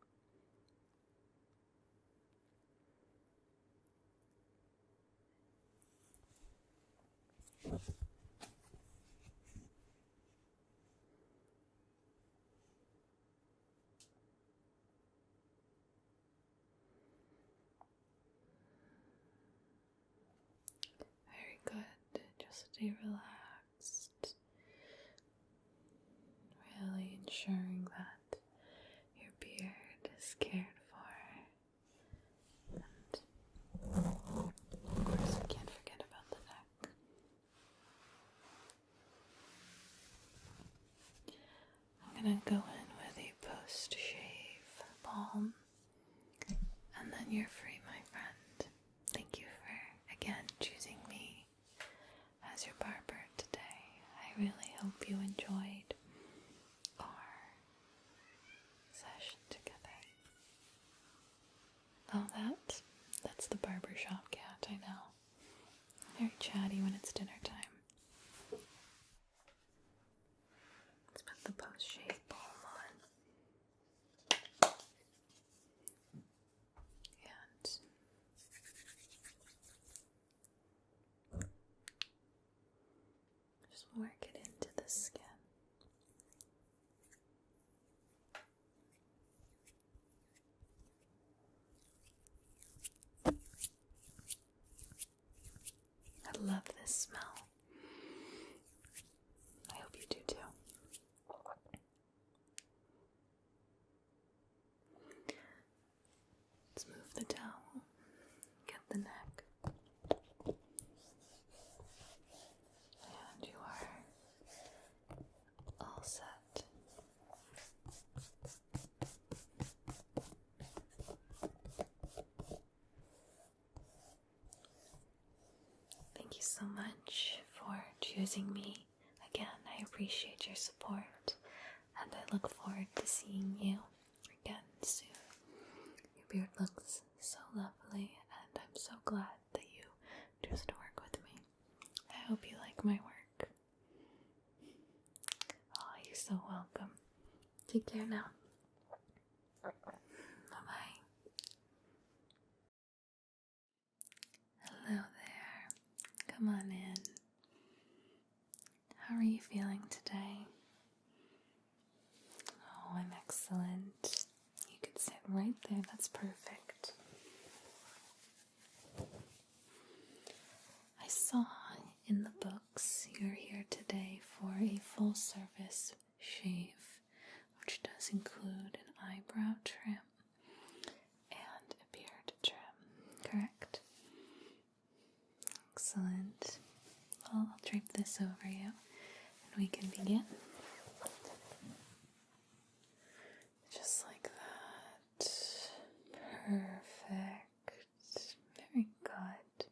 Very good. Just stay relaxed. Really ensuring that your beard is cared for. And of course, we can't forget about the neck. I'm gonna go in with a post-shave balm, and then you're free, my friend. Thank you for, again, choosing me as your barber today. I really hope you enjoyed our session together. Oh, that's the Barbershop cat, I know. Very chatty when it's dinner time. Let's put the post-shave balm on. And just work it into the skin. I love this smell. I hope you do too. Let's move the towel, get the neck, and you are all set. Thank you so much for choosing me. Again, I appreciate your support, and I look forward to seeing you again soon. Your beard looks so lovely, and I'm so glad that you chose to work with me. I hope you like my work. Oh, you're so welcome. Take care now. Bye-bye. Hello there. Come on in. How are you feeling today? Oh, I'm excellent. You could sit right there. That's perfect. I saw in the books you're here today for a full service shave, which does include an eyebrow trim and a beard trim, correct? Excellent. Well, I'll drape this over you and we can begin. Just like that. Perfect. Very good.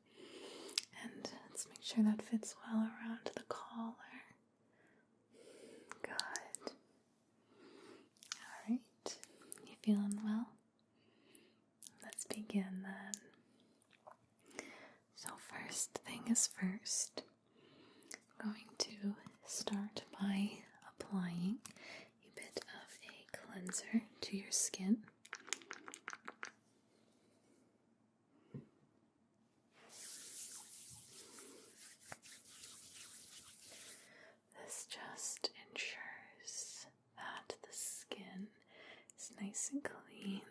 And let's make sure that fits well around the collar. Good. Alright. You feeling well? Let's begin then. So first thing is first. I'm going to start by applying a bit of a cleanser to your skin. This just ensures that the skin is nice and clean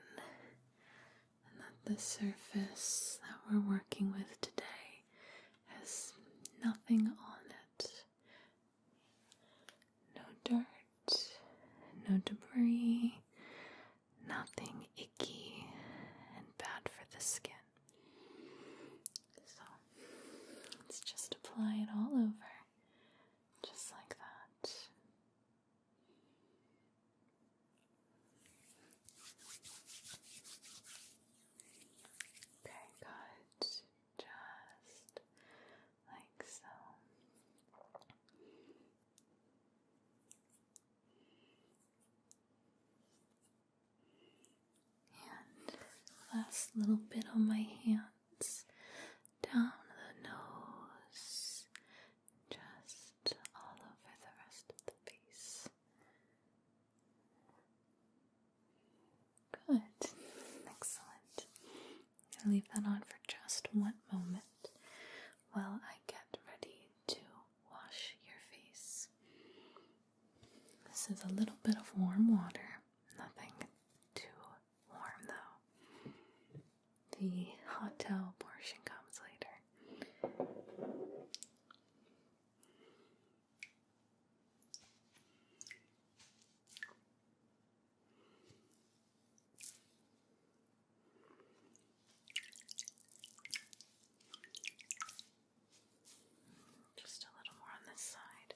and that the surface that we're working with today has nothing on it. No dirt, no debris, nothing icky and bad for the skin. So let's just apply it all over, just like that. Okay, good. Just like so. last little bit on my hands, down the nose, just all over the rest of the face. Good. Excellent. I'll leave that on for just one moment while I get ready to wash your face. This is a little bit of warm water, nothing too warm though. The hot towel portion comes later. Just a little more on this side.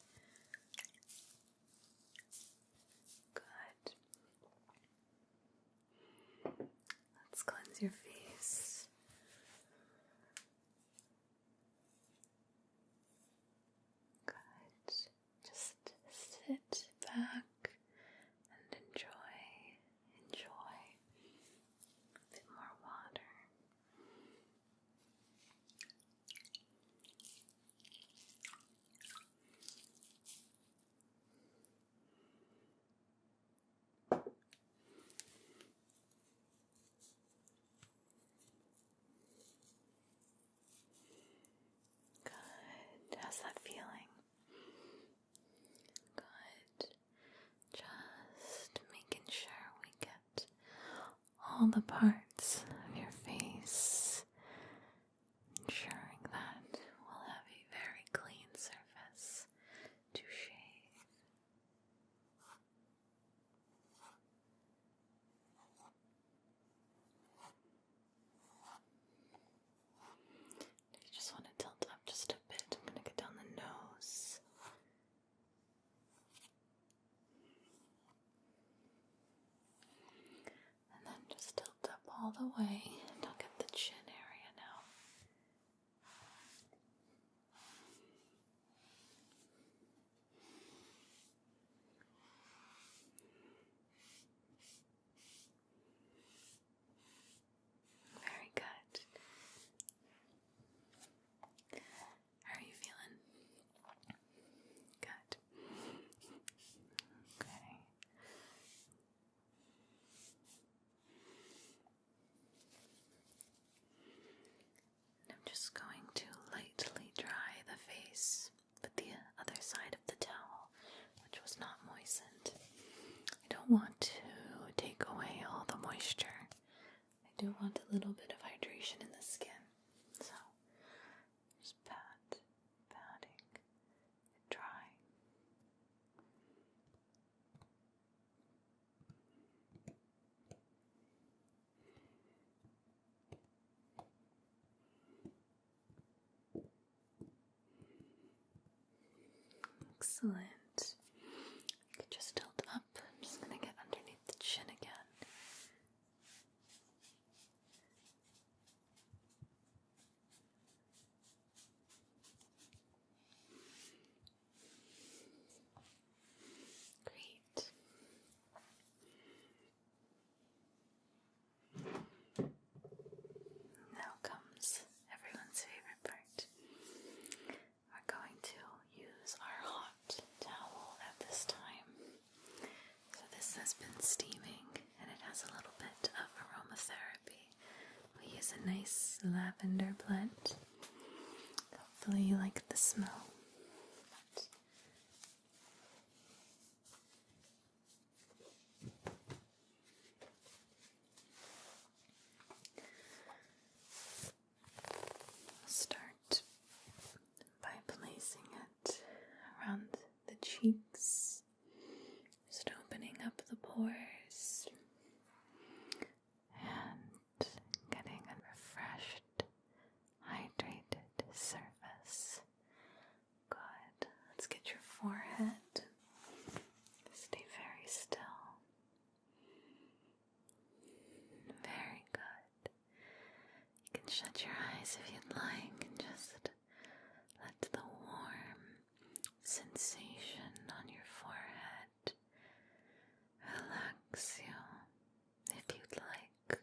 Good. Let's cleanse your face. Good. Just sit back and enjoy a bit more water. Good. How's that feeling? Good. Just making sure we get all the parts of your face, ensuring that we'll have a very clean surface to shave. If you just want to tilt up just a bit, I'm going to get down the nose. And then just tilt up all the way, and I'll get the chin area now. Very good. How are you feeling? Good. Okay. I'm just going to lightly dry the face with the other side of the towel, which was not moistened. I don't want to take away all the moisture. I do want a little bit of hydration in the skin. So, just patting it dry. Excellent. You could just tilt up. I'm just going to get underneath the chin again. Great. Now comes everyone's favorite part. We're going to use our hot towel at this time. So this has been steaming and it has a little bit of aromatherapy. We use a nice lavender blend. Hopefully you like the smell. Start by placing it around the cheeks, just opening up the pores and getting a refreshed, hydrated surface. Good. Let's get your forehead. Stay very still. Very good. You can shut your eyes if you'd like and just let the warm sensation on your forehead relax you if you'd like.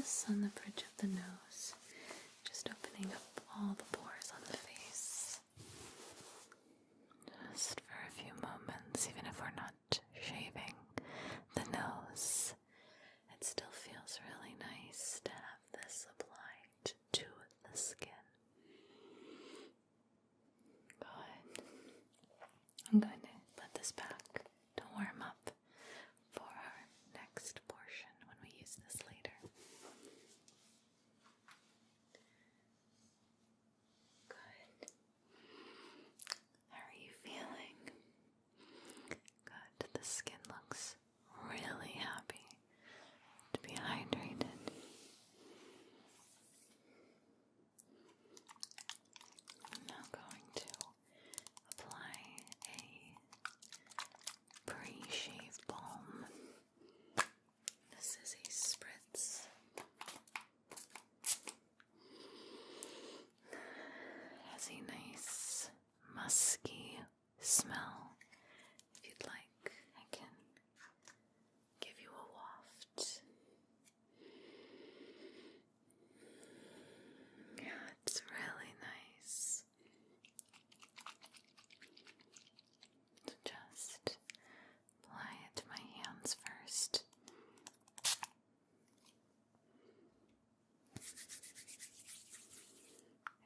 this on the bridge of the nose, just opening up all the pores on the face. Just for a few moments, even if we're not shaving the nose, it still feels really nice to have this applied to the skin. Good. I'm going to let this back to warm up for our next portion when we use this later. Good. How are you feeling? Good. The skin looks really happy to be hydrated. I'm now going to apply a pre-shave balm. This is a spritz. It has a nice musky smell. If you'd like, I can give you a waft. Yeah, it's really nice. So just apply it to my hands first.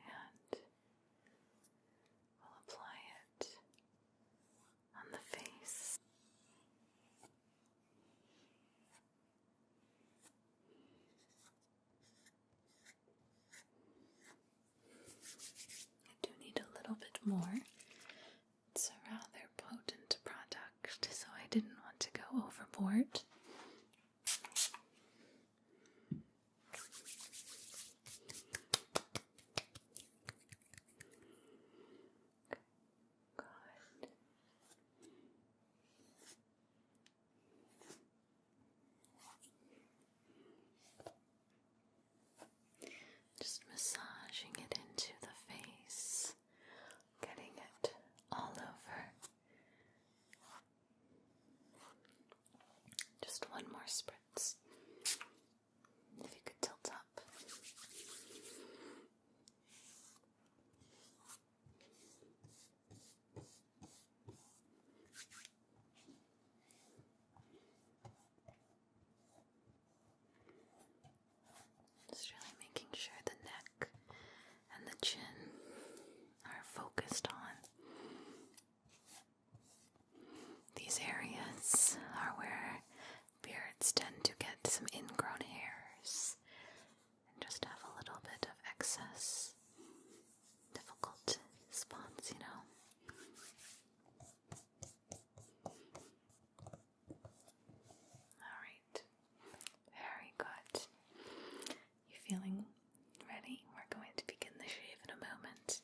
And we'll apply it on the face. I do need a little bit more. It's a rather potent product, so I didn't want to go overboard. Good. Just massaging it into the face, getting it all over. Just one more spritz. If you could tilt up. Just really making sure the neck and the chin are focused on. These areas are where beards tend to get some ingrown hairs and just have a little bit of excess. Difficult spots, you know. Alright. Very good. You feeling ready? We're going to begin the shave in a moment.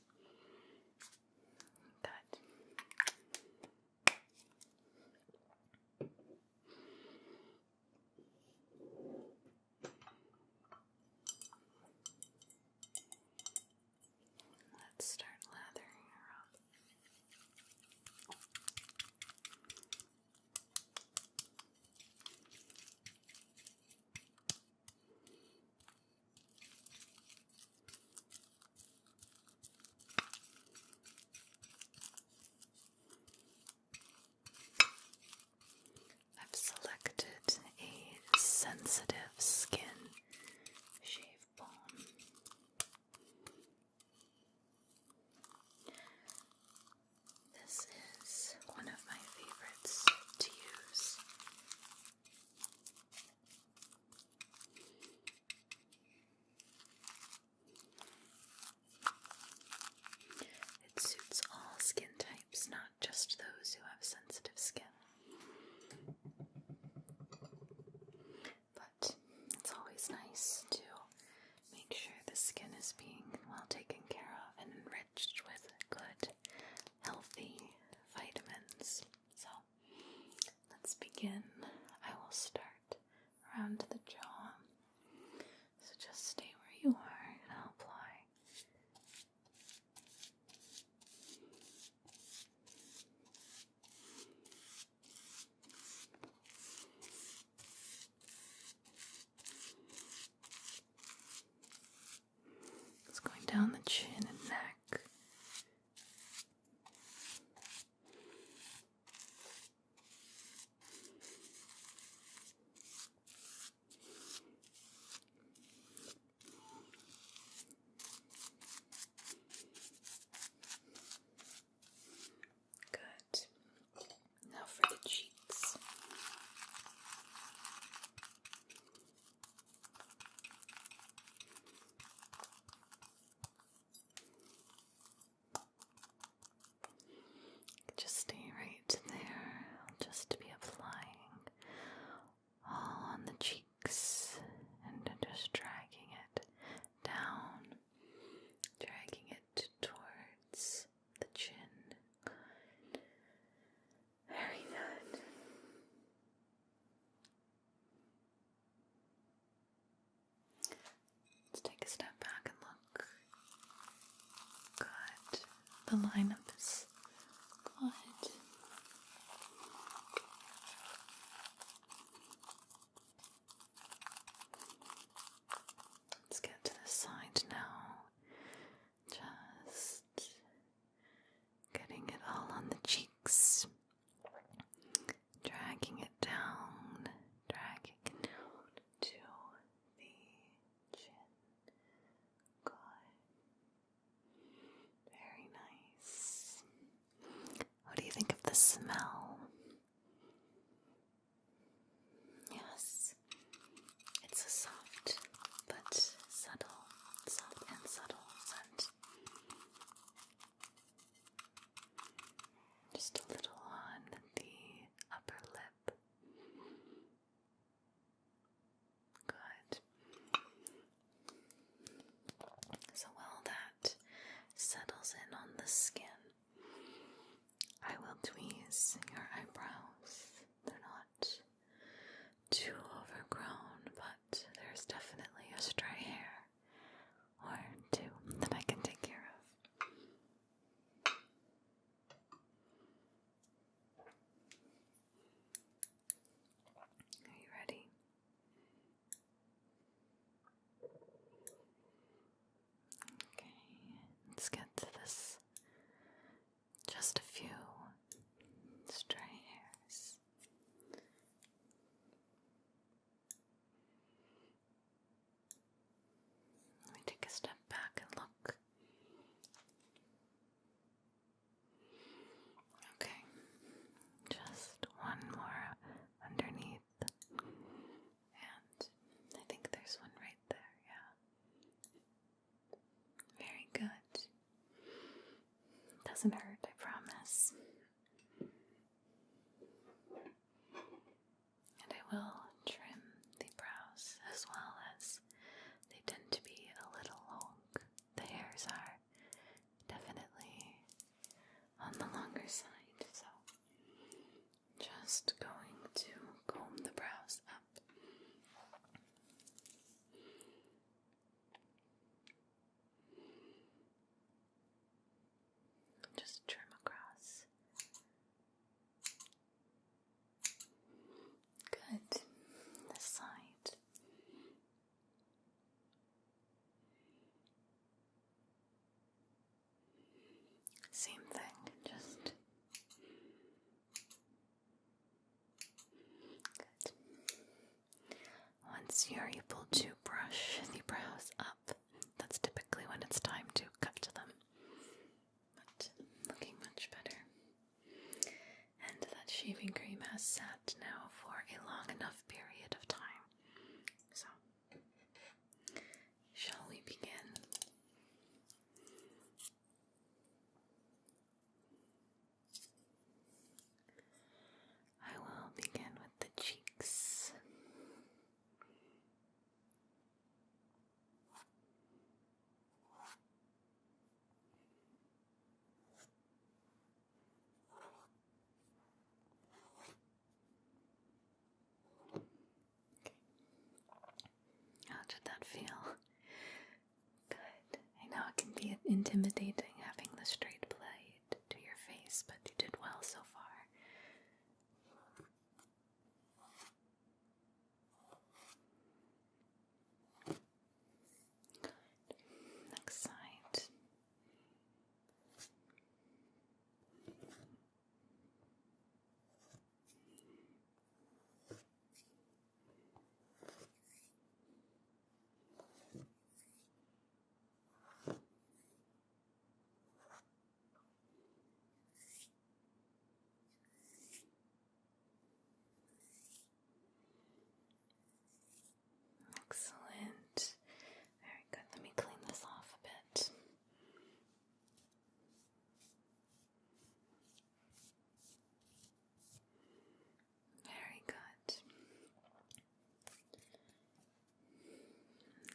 Good. Let's start lathering her up. I've selected a sensitive skin shave balm. This is one of my favorites to use. It suits all skin types, not just those who have sensitive skin. But it's always nice to make sure the skin is being well taken care of and enriched with good, healthy vitamins. So let's begin. I will start around the jaw. So just stay where you are and I'll apply. the lineup is good. Let's get to the side now. Just getting it all on the cheeks. Dragging it down to the chin. Good. Very nice. What do you think of the smell? Yes, it's a soft but subtle scent. Just a little on the upper lip. Good. So while that settles in on the skin, I will tweeze your eyebrows. They're not too overgrown, but there's definitely a stray hair or two that I can take care of. Are you ready? Okay, let's get to this. Just a few stray hairs. Let me take a step back and look. Okay, just one more underneath. And I think there's one right there, yeah. Very good. Doesn't hurt, I promise. And I will trim the brows as well, as they tend to be a little long. The hairs are definitely on the longer side, so just going to comb the brows up. Just trim across. Good. This side. Same thing, just good. Once you're able to brush the brows up, that's typically when it's time to cut them. But looking much better. And that shaving cream has sat now for a long enough period of time. So, shall we begin? I will begin with the cheeks. How did that feel? Good. I know it can be intimidating having the straight blade to your face, but you did well so far. Next side. Excellent. Very good. Let me clean this off a bit. Very good.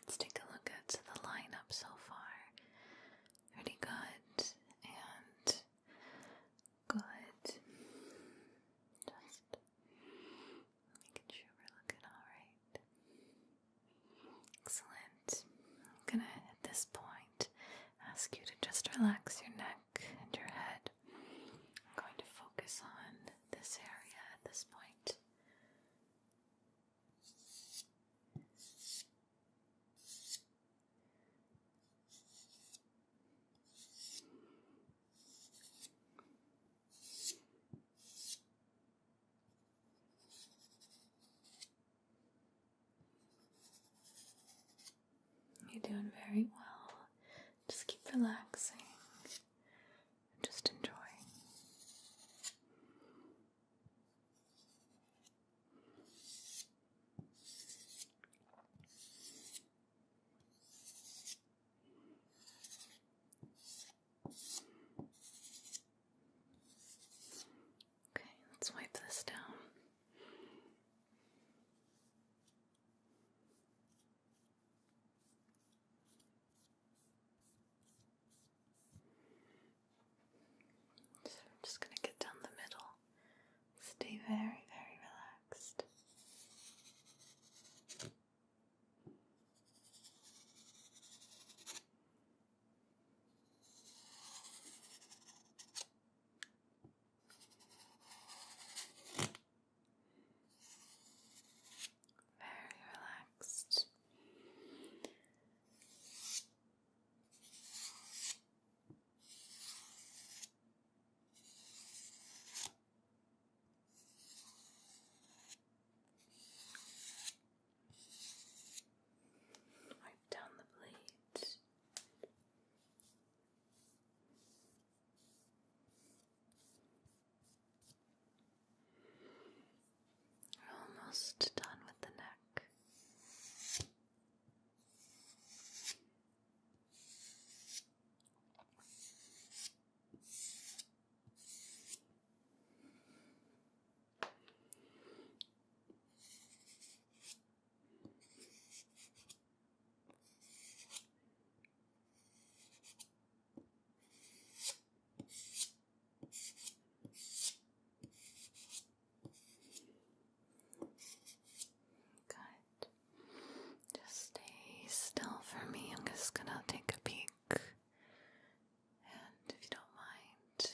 Let's take a look at the lineup so far. Pretty good and good. Just making sure we're looking alright. Excellent. I'm gonna, at this point, ask you to just relax your neck and You're doing very well. Just keep relaxing. Just enjoy. Okay, let's wipe this down. So I'm just going to get down the middle. Stay very, very relaxed. Very relaxed. Wipe down the blade. We're almost done with the neck. Good. Just stay still for me. I'm just gonna take a peek. And if you don't mind,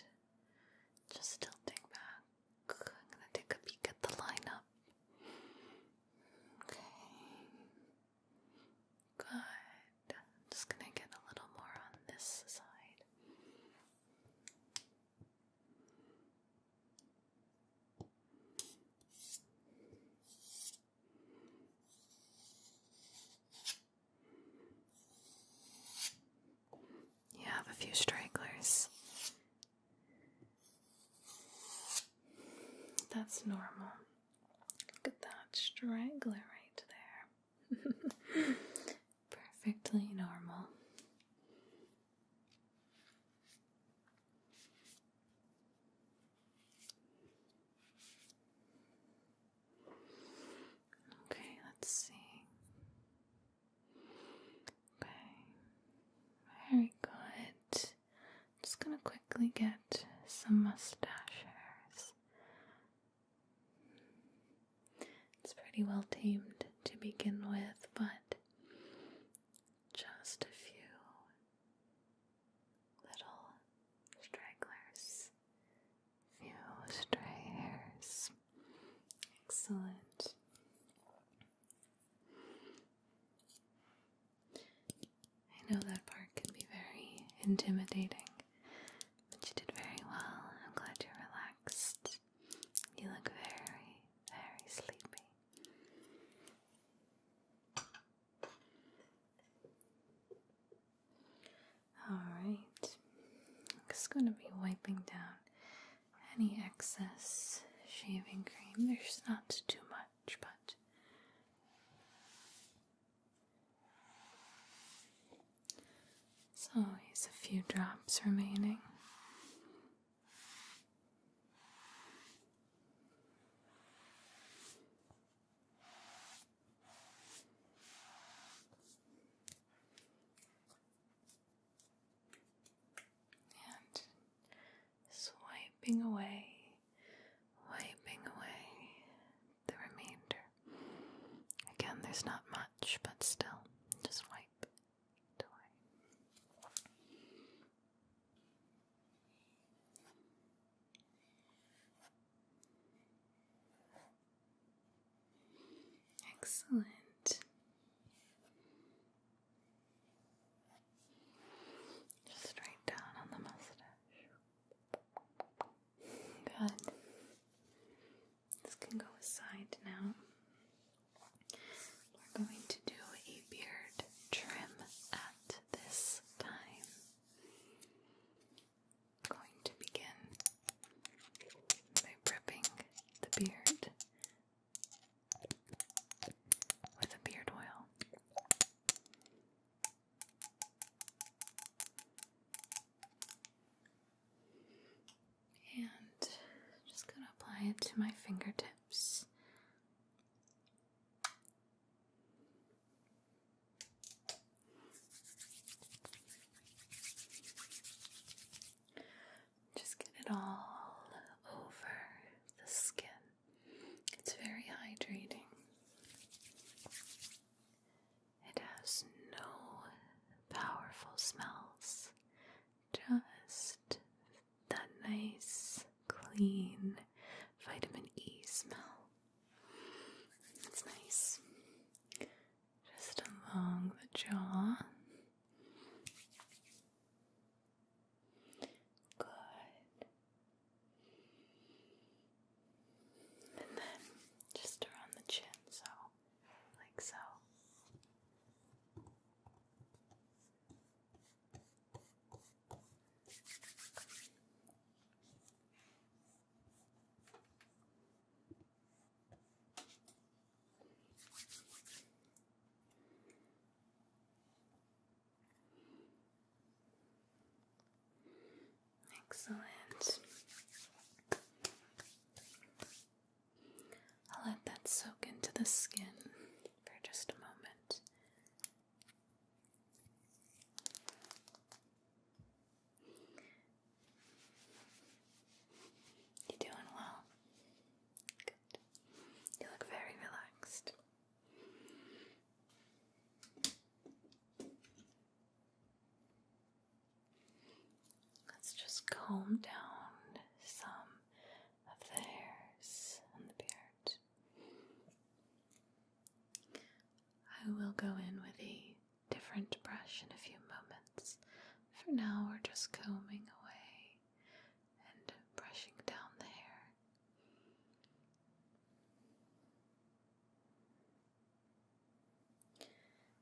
just tilting back. I'm gonna take a peek at the lineup. Okay. Good. I'm just gonna get a little more on this side. You have a few stragglers. That's normal. Look at that straggler right there. Perfectly normal. Okay, let's see. Okay, very good. Just gonna quickly get some mustache hairs. It's pretty well tamed to begin with, but just a few little stragglers, few stray hairs. Excellent. I know that part can be very intimidating, but you did very well. I'm glad you're relaxed. You look very, very sleepy. Alright, I'm just going to be wiping down any excess shaving cream. There's not too much, but so here's a few drops remaining. And just wiping away the remainder. Again, there's not much, but still, just wipe it away. Excellent. Just right down on the mustache. Good. This can go aside now. We're going to do a beard trim. apply it to my fingertips. Just get it all over the skin. It's very hydrating. It has no powerful smells, just that nice, clean vitamin E smell. It's nice. Just along the jaw. Good. And then just around the chin, so, like so. Excellent. I'll let that soak into the skin for just a moment. You're doing well. Good. You look very relaxed. Let's just comb down some of the hairs on the beard. I will go in with a different brush in a few moments. For now, we're just combing away and brushing down the hair.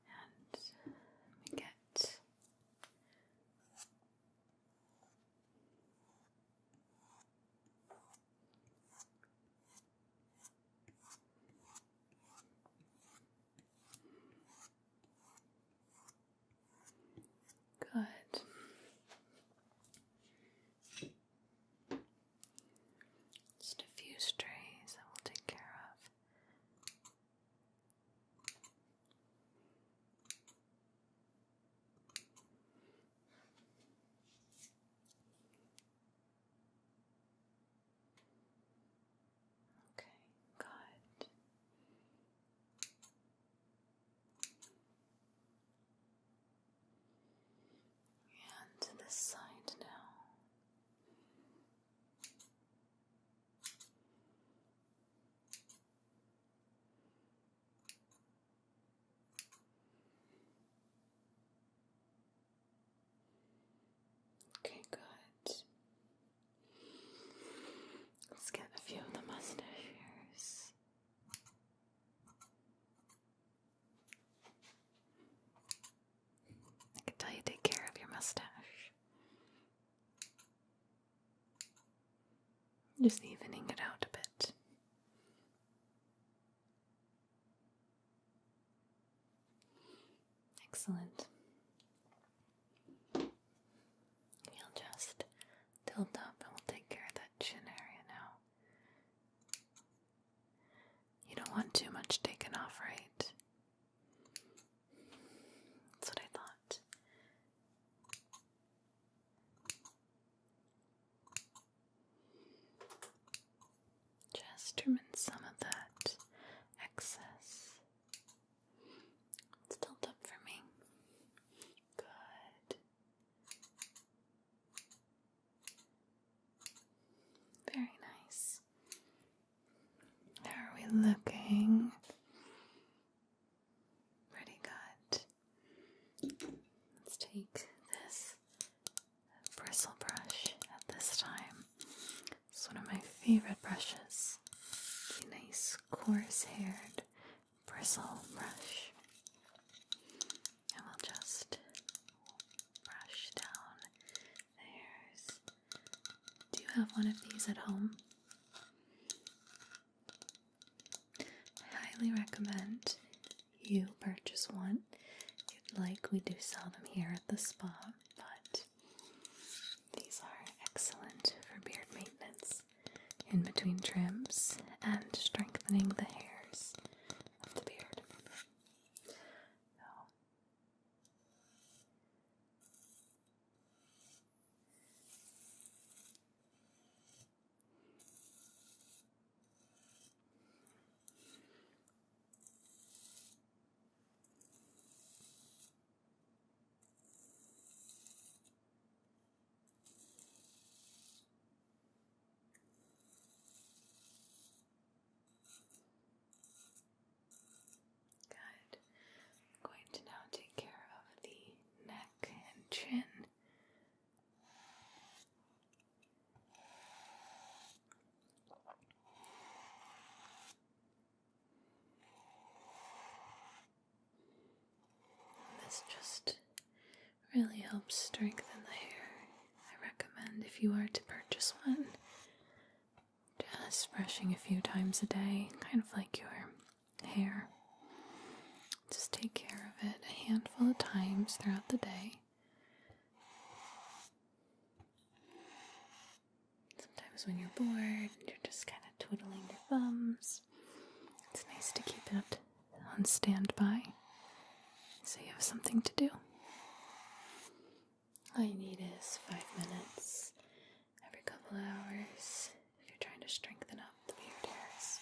And let me get good. Just a few strays I will take care of. Okay, good. And to this side now. Okay, good. Let's get a few of the mustache hairs. I can tell you take care of your mustache. Just evening it out a bit. Excellent. You'll just tilt up and we'll take care of that chin area now. You don't want too much taken off, right? That's what I thought. Just trim in some of that excess. Let's tilt up for me. Good. Very nice. How are we looking? Pretty good. Let's take this bristle brush at this time. It's one of my favorite brushes. It's a nice coarse-haired bristle brush. And we'll just brush down the hairs. Do you have one of these at home? I highly recommend you purchase one. If you'd like, we do sell them here at the spa, but these are excellent for beard maintenance. in between trims and strengthening the hairs of the beard. Good. I'm going to now take care of the neck and chin. This just really helps strengthen the hair. I recommend, if you are to purchase one, just brushing a few times a day, kind of like your hair. Just take care of it a handful of times throughout the day. Sometimes when you're bored, you're just kind of twiddling your thumbs. It's nice to keep it on standby so you have something to do. All you need is 5 minutes every couple hours if you're trying to strengthen up the beard hairs.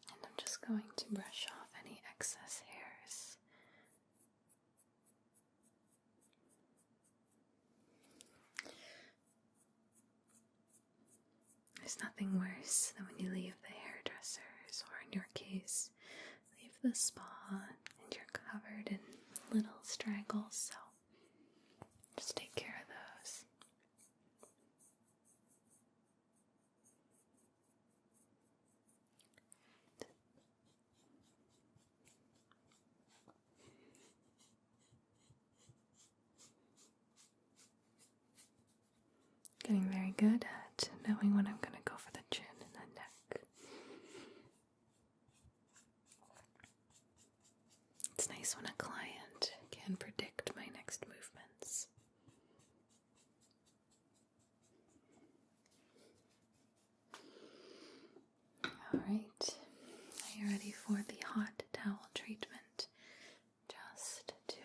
And I'm just going to brush off any excess hairs. There's nothing worse than when you leave the hairdressers, or in your case, leave the spa and you're covered in little straggles, so just take care of those. Getting very good at knowing when I'm going to go for the chin and the neck. It's nice when a client can predict my next movements. Alright, are you ready for the hot towel treatment? Just to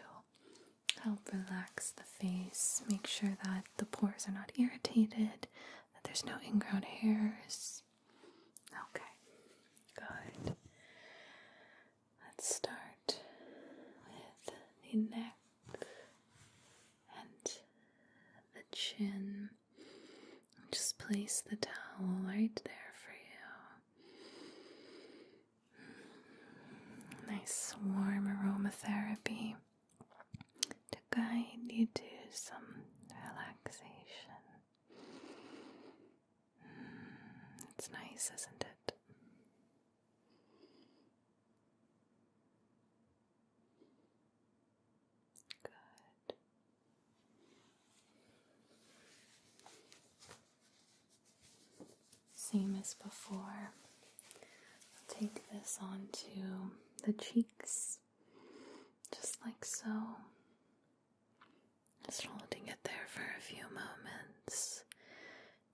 help relax the face, make sure that the pores are not irritated, that there's no ingrown hairs. Okay, good. Let's start with the neck and the chin. Just place the towel right there for you. Nice warm aromatherapy to guide you to some relaxation. It's nice, isn't it? Good. Same as before. I'll take this onto the cheeks, just like so. Just holding it there for a few moments,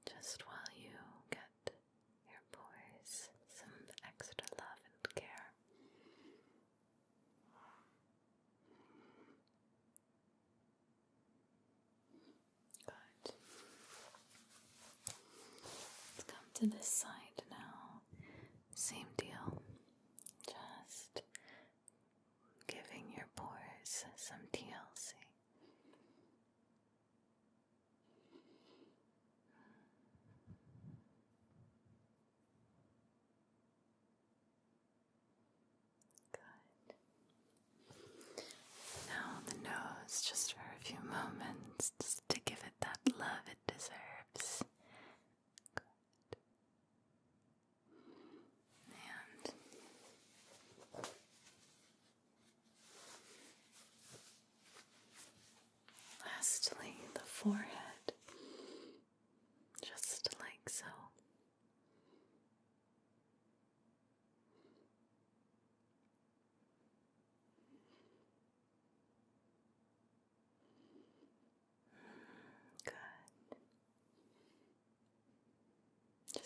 just while you get your pores some extra love and care. Good. Let's come to this side now. Same deal. Just giving your pores some TLC. Good. Now the nose, just for a few moments, just to give it that love it deserves. Good.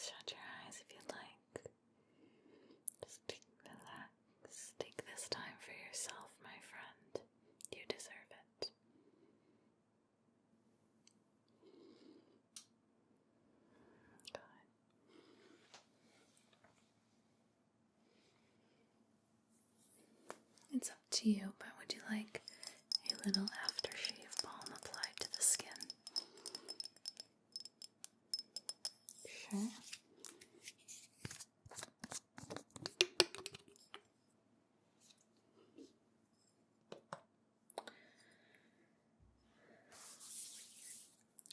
shut your eyes if you'd like. Just relax. Take this time for yourself, my friend. You deserve it. Good. It's up to you, but would you like a little aftershave balm applied to the skin? Sure.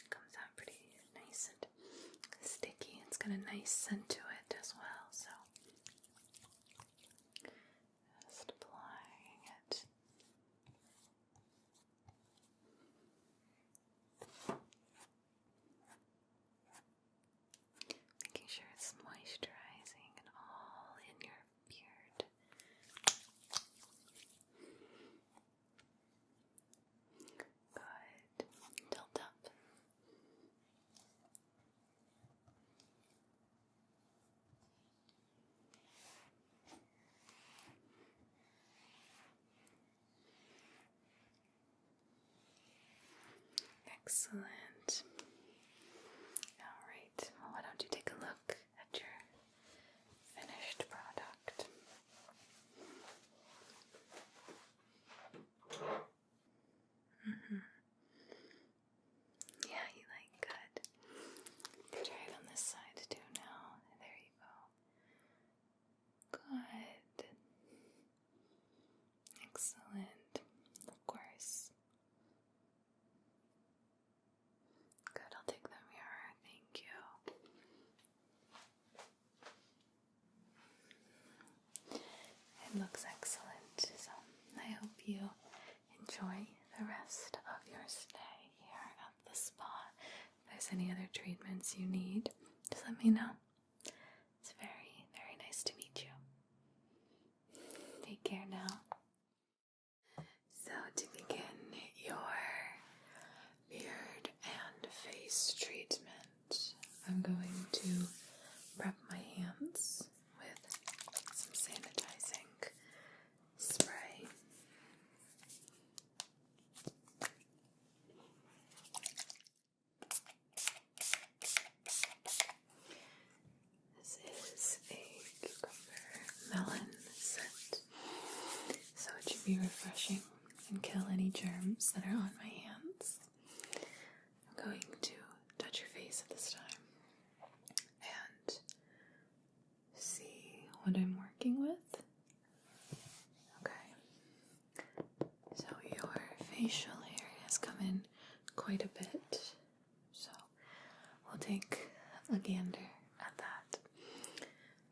Comes out pretty nice and sticky. It's got a nice scent to it as well, so just applying it. Making sure it's moisturizing and all in your beard. Good. Tilt up. Excellent. All right. Well, why don't you take a look at your finished product? Yeah, you like good. Try it on this side too now. There you go. Good. Excellent. Of course. Good, I'll take the mirror. Thank you. It looks excellent. So I hope you enjoy the rest of your stay here at the spa. If there's any other treatments you need, just let me know. It's very, very nice to meet you. Take care now. So to begin your beard and face treatment, I'm going to prep my hands with some sanitizing spray. This is a cucumber melon scent, so it should be refreshing and kill any germs that are on my hands. I'm going to touch your face at this time and see what I'm working with. Okay, so your facial hair has come in quite a bit, so we'll take a gander at that.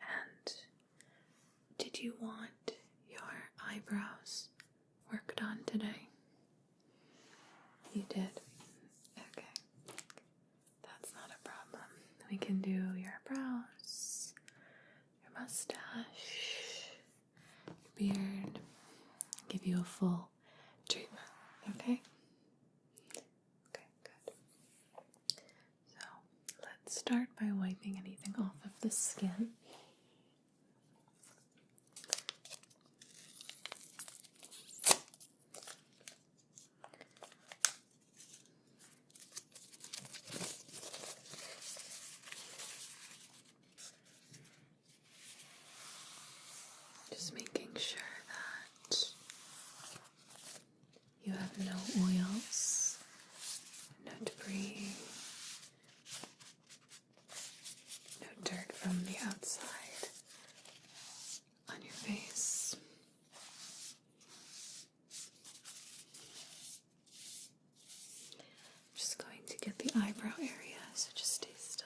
And did you want your eyebrows worked on today? You did? Okay. That's not a problem. We can do your brows, your mustache, your beard, give you a full treatment, okay? Okay, good. So, let's start by wiping anything off of the skin. Just making sure that you have no oils, no debris, no dirt from the outside on your face. I'm just going to get the eyebrow area, so just stay still.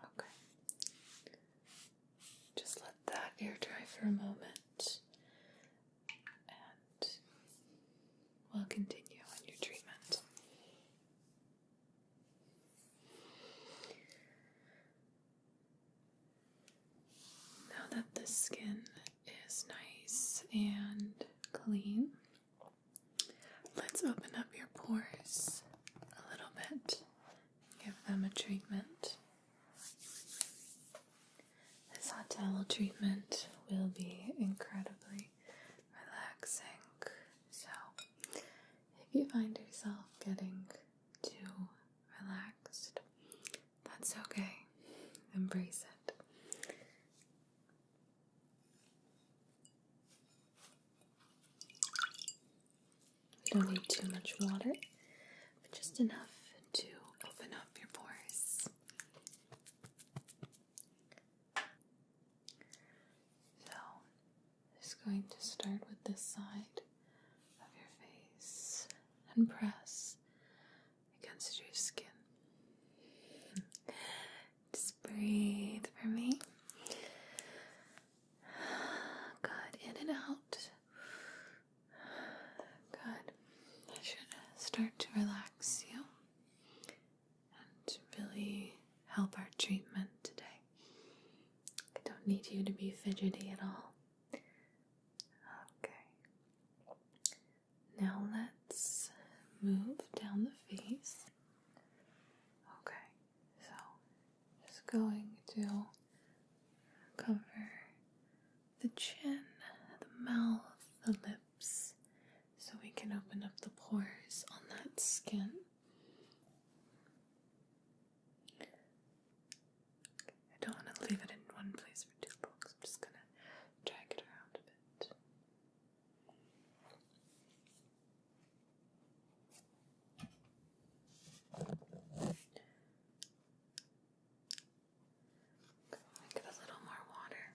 Okay. Just let that air dry for a moment, and we'll continue on your treatment. and clean. Let's open up your pores a little bit. Give them a treatment. This hot towel treatment will be incredibly relaxing. So, if you find yourself getting too relaxed, that's okay. Embrace it. You don't need too much water, but just enough to open up your pores. So, just going to start with this side of your face and press against your skin. Just breathe for me. Good, in and out. Good. I should start to relax you and really help our treatment today. I don't need you to be fidgety at all. Okay. Now let's move down the face. Okay, so just going to cover the chin, the mouth, the lips, so we can open up the pores on that skin. I don't want to leave it in one place for too long, so I'm just going to drag it around a bit. Get a little more water.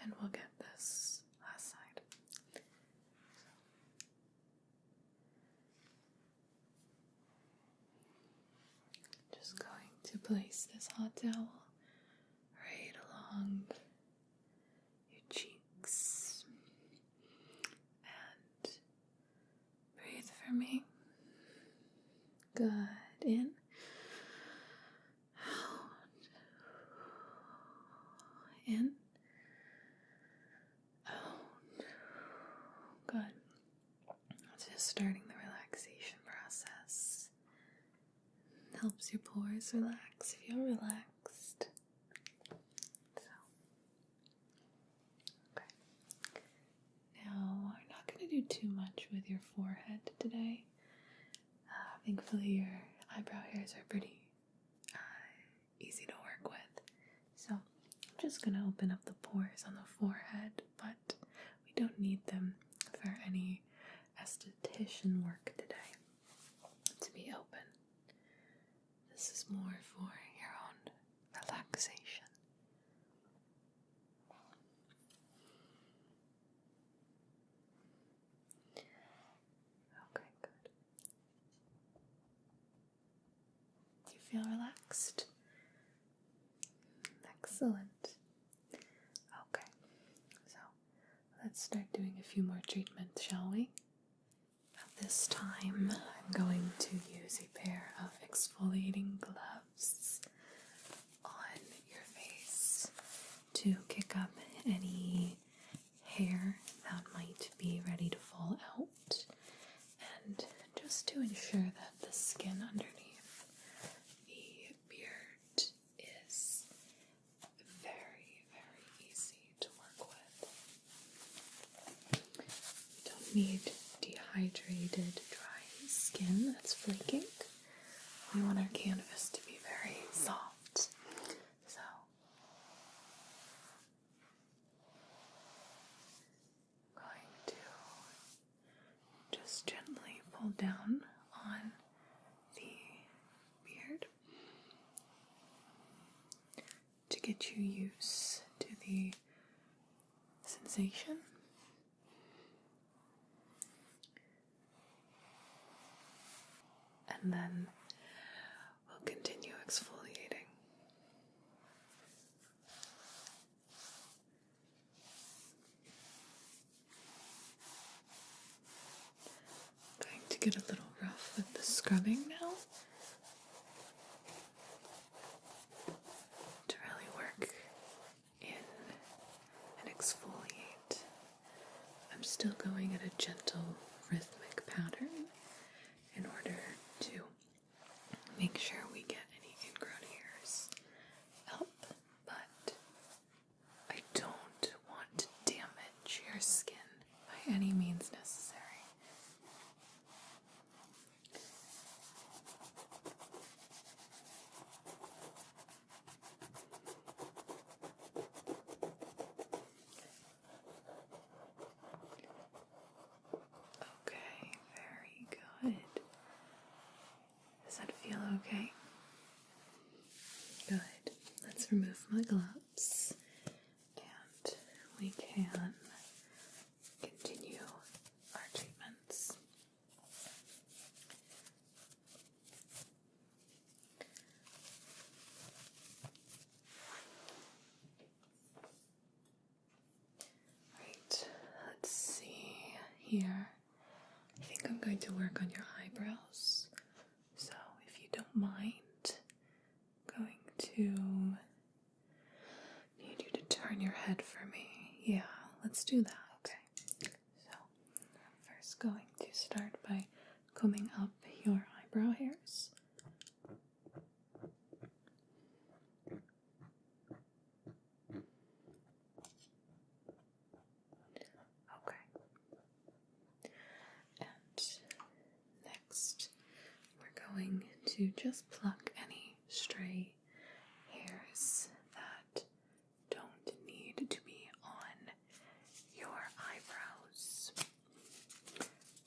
And we'll get this last side. Just going to place this hot towel right along your cheeks. And breathe for me. Good. In. Out. In. Out. Good. It's just starting the relaxation process. Helps your pores relax if you're relaxed. So, okay. Now, we're not going to do too much with your forehead today. Thankfully, your eyebrow hairs are pretty easy to work with. So, I'm just going to open up the pores on the forehead, but we don't need them for any esthetician work today to be open. This is more for your own relaxation. Okay, good. Do you feel relaxed? Excellent. Okay, so let's start doing a few more treatments, shall we? At this time, I'm going to use a pair of exfoliating gloves on your face to kick up any hair that might be ready to fall out, and just to ensure that the skin underneath the beard is very, very easy to work with. We don't need dehydrated, dry skin that's flaking. We want our canvas to be very soft. So, I'm going to just gently pull down on the beard to get you used to the sensation. And then we'll continue exfoliating. I'm going to get a little rough with the scrubbing now. still going at a gentle rhythmic pattern in order to make sure we get any ingrown hairs out, but I don't want to damage your skin by any means necessary. Okay, very good. Does that feel okay? Good. Let's remove my gloves and we can continue our treatments. Right, let's see here. I think I'm going to work on your eyebrows. So if you don't mind, I'm going to need you to turn your head for me. Yeah, let's do that. Okay. So I'm first going to start by combing up your eyebrow hairs. Okay. And next, we're going to just pluck any stray hairs that don't need to be on your eyebrows.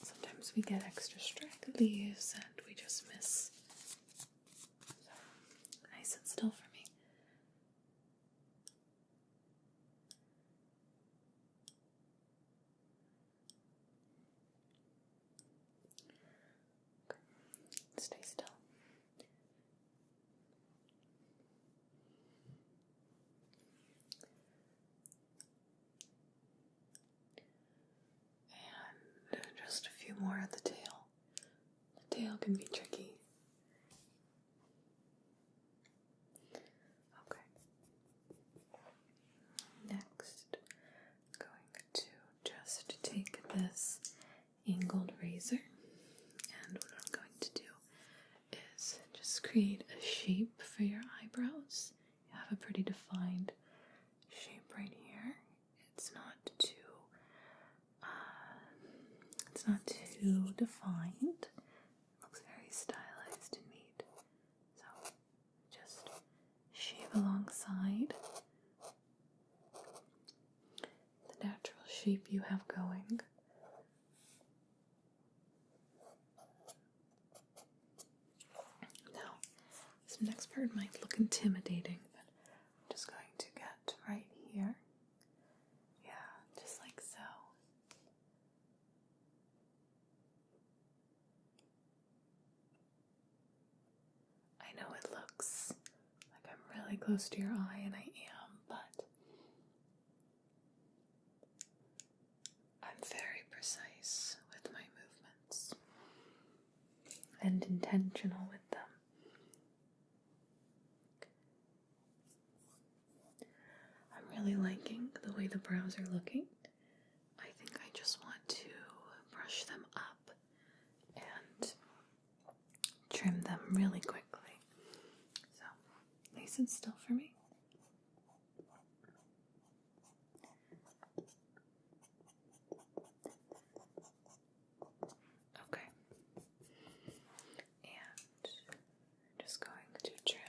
Sometimes we get extra straggle leaves and we just miss. So, nice and still for me. Okay. Stay still. And just a few more at the tail. The tail can be tricky. Okay. Next, I'm going to just take this angled razor, and what I'm going to do is just create a shape for your eyebrows. You have a pretty defined shape right here. It's not too defined. It looks very stylized and neat. So just shave alongside the natural shape you have going. Now, this next part might look intimidating, but I'm just going to get right here. Yeah, just like so. I know it looks like I'm really close to your eye, and I am, but I'm very precise with my movements and intentional with them. I'm really liking the way the brows are looking. I think I just want to brush them up and trim them really quickly. So, nice and still for me. Okay. And I'm just going to trim.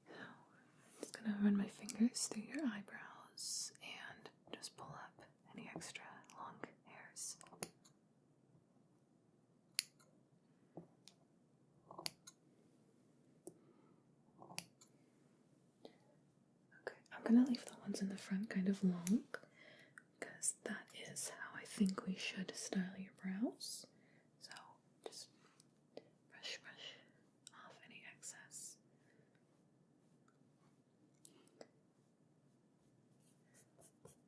So, I'm just going to run my fingers through your eyebrows and just pull up any extra long hairs. Okay, I'm going to leave the ones in the front kind of long because that is how I think we should style your brows. So just brush off any excess.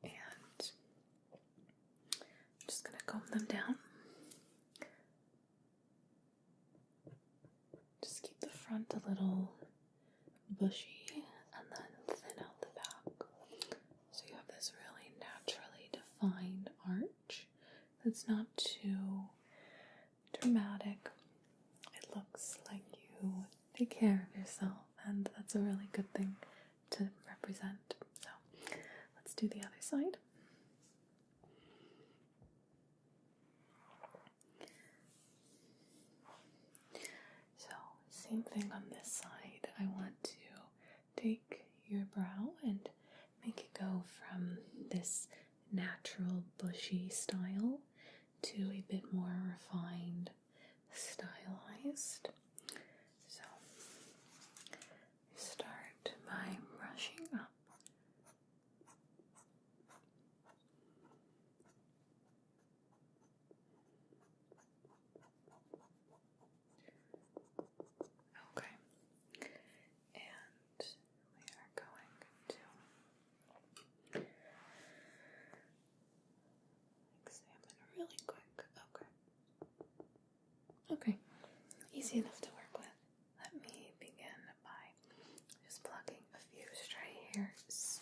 And I'm just going to comb them down. Just keep the front a little bushy and then thin out the back. So you have this really naturally defined it's not too dramatic. It looks like you take care of yourself, and that's a really good thing to represent. So let's do the other side. So same thing on this side. I want to take your brow and make it go from this natural bushy style to a bit more refined, stylized. So start by brushing up. Okay. And we are going to examine really quick. Okay, easy enough to work with. Let me begin by just plucking a few stray hairs.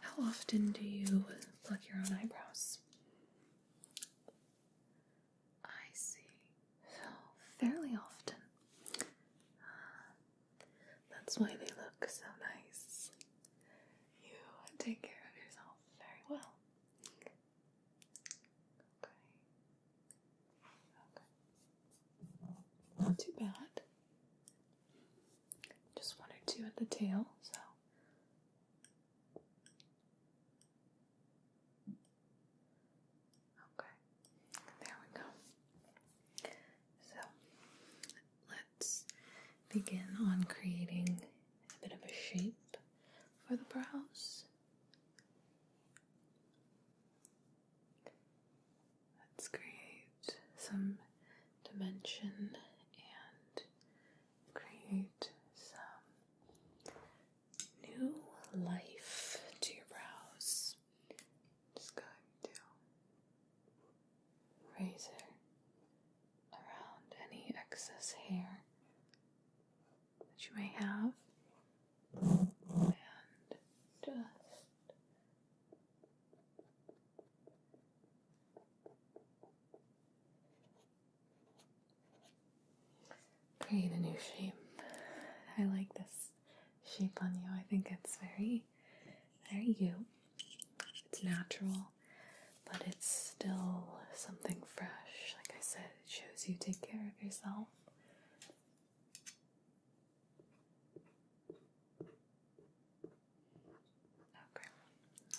How often do you pluck your own eyebrows? I see. So, fairly often. That's why they look so nice. You take care of yourself very well. Not too bad. Just one or two at the tail, so. Okay, there we go. So, let's begin on creating a bit of a shape for the brows. Let's create some dimension and create some new life to your brows. Just going to razor around any excess hair that you may have, and just create a new shape. I like this shape on you. I think it's very, very you. It's natural, but it's still something fresh. Like I said, it shows you take care of yourself. Okay.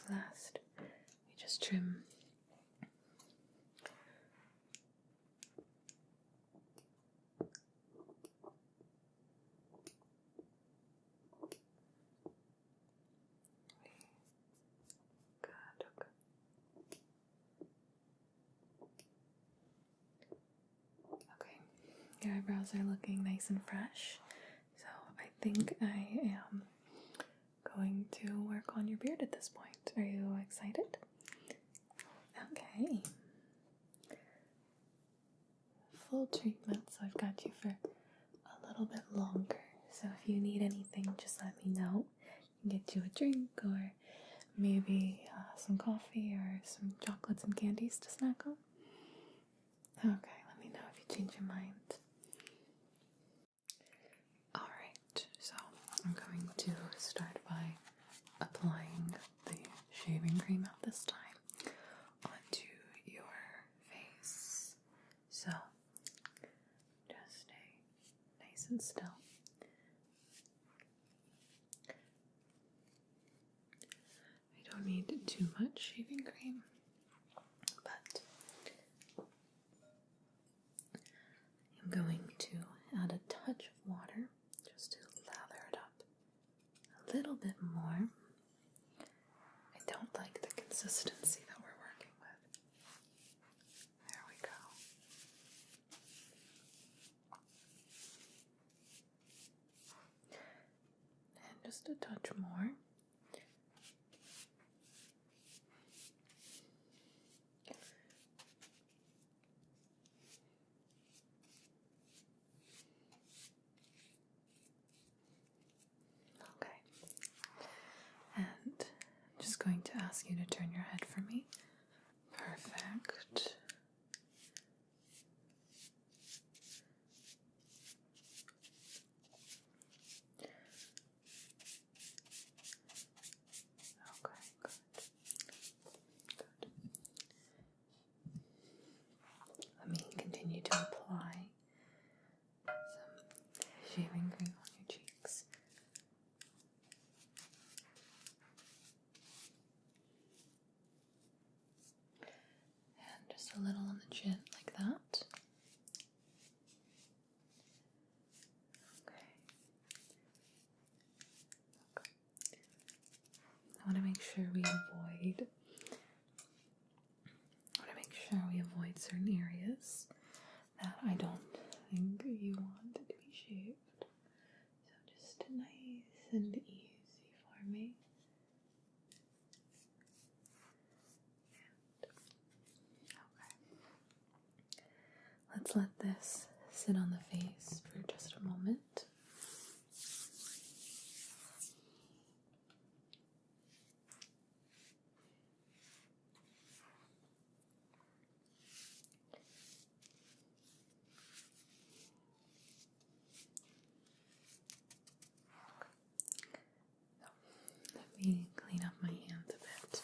Last, we just trim. Okay, your eyebrows are looking nice and fresh, so I think I am going to work on your beard at this point. Are you excited? Okay. Full treatment, so I've got you for a little bit longer. So if you need anything, just let me know. I can get you a drink or maybe some coffee or some chocolates and candies to snack on. Okay, let me know if you change your mind. Alright, so I'm going to start by applying the shaving cream at this time onto your face. So just stay nice and still. I don't need too much shaving cream, but I'm going to add a touch of water just to lather it up a little bit more. I don't like the consistency that we're working with. There we go. And just a touch more. just going to ask you to turn your head for me. Perfect. Okay, good. Good. Let me continue to apply some shaving cream on your cheeks. And just a little on the chin, like that. Okay. Okay. I want to make sure we avoid certain areas that I don't think you want to be shaved. So just nice and easy for me. Okay. Let's let this sit on the face for just a moment. Let me clean up my hands a bit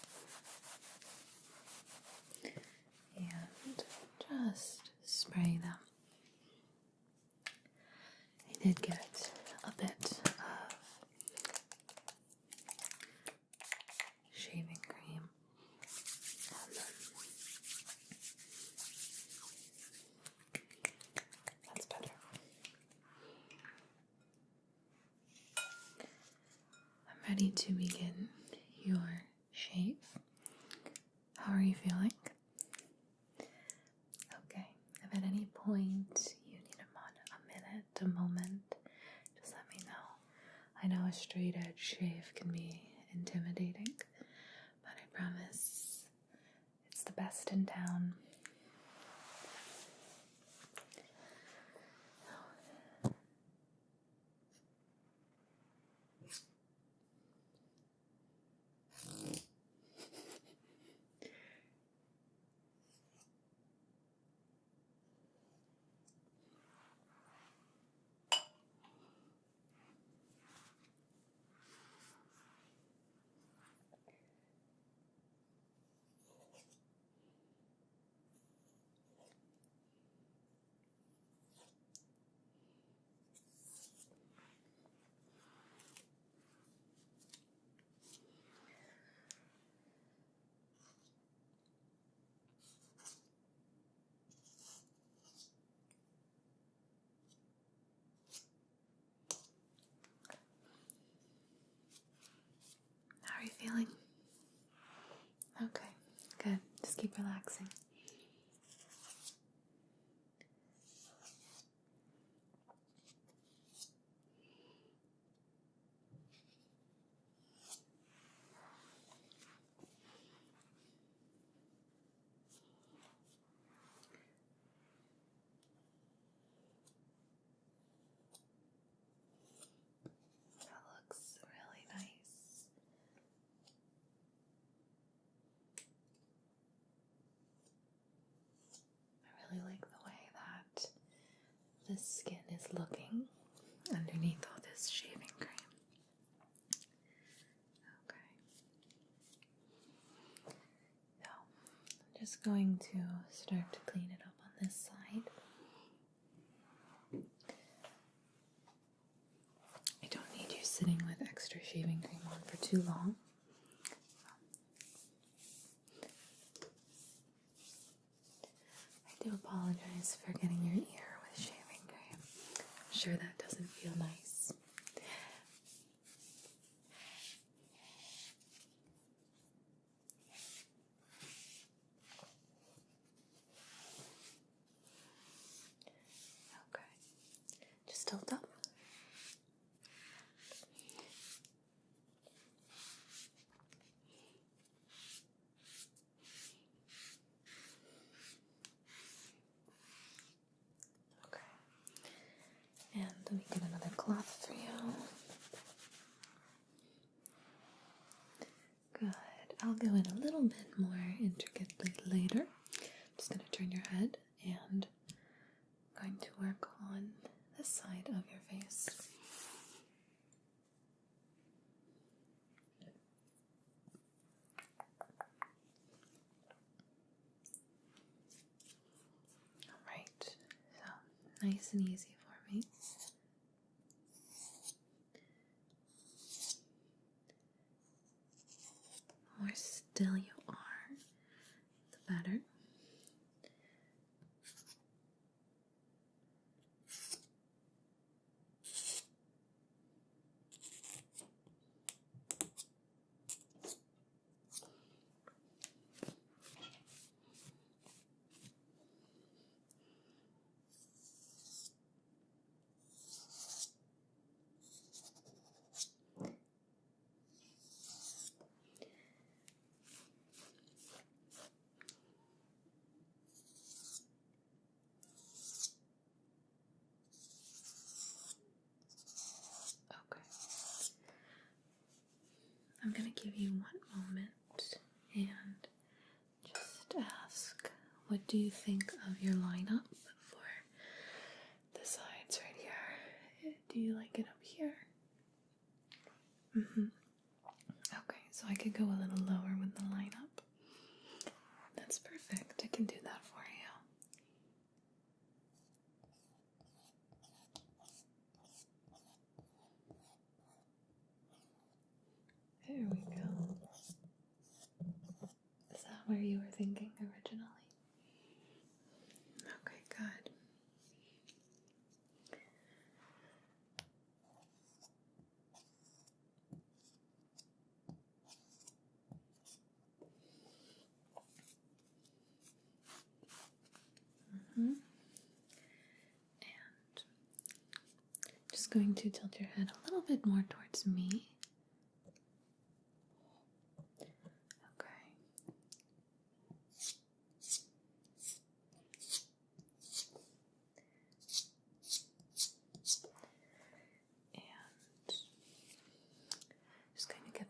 and just spray them. I did get a bit of shaving cream on them. That's better. I'm ready to begin your shave. How are you feeling? Okay, if at any point you need a minute, a moment, just let me know. I know a straight edge shave can be intimidating, but I promise it's the best in town. How are you feeling? Okay, good. Just keep relaxing. That looks really nice. I really like the way that the skin is looking underneath all this shaving cream. Okay. Now, I'm just going to start to clean it up on this side. I don't need you sitting with extra shaving cream on for too long. I do apologize for getting your ear with shaving cream. I'm sure that doesn't feel nice. Okay. Just tilt up. Okay. And let me get another cloth for you. Good. I'll go in a little bit more intricately later. Just going to turn your head and I'm going to work on this side of your face. Alright, so nice and easy for me. The more still you are, the better. I'm going to give you one moment and just ask, what do you think of your lineup for the sides right here? Do you like it up here? Okay, so I could go a little lower with the lineup. That's perfect. I can do that for you. There we go. Is that where you were thinking originally? Okay, good. And just going to tilt your head a little bit more towards me.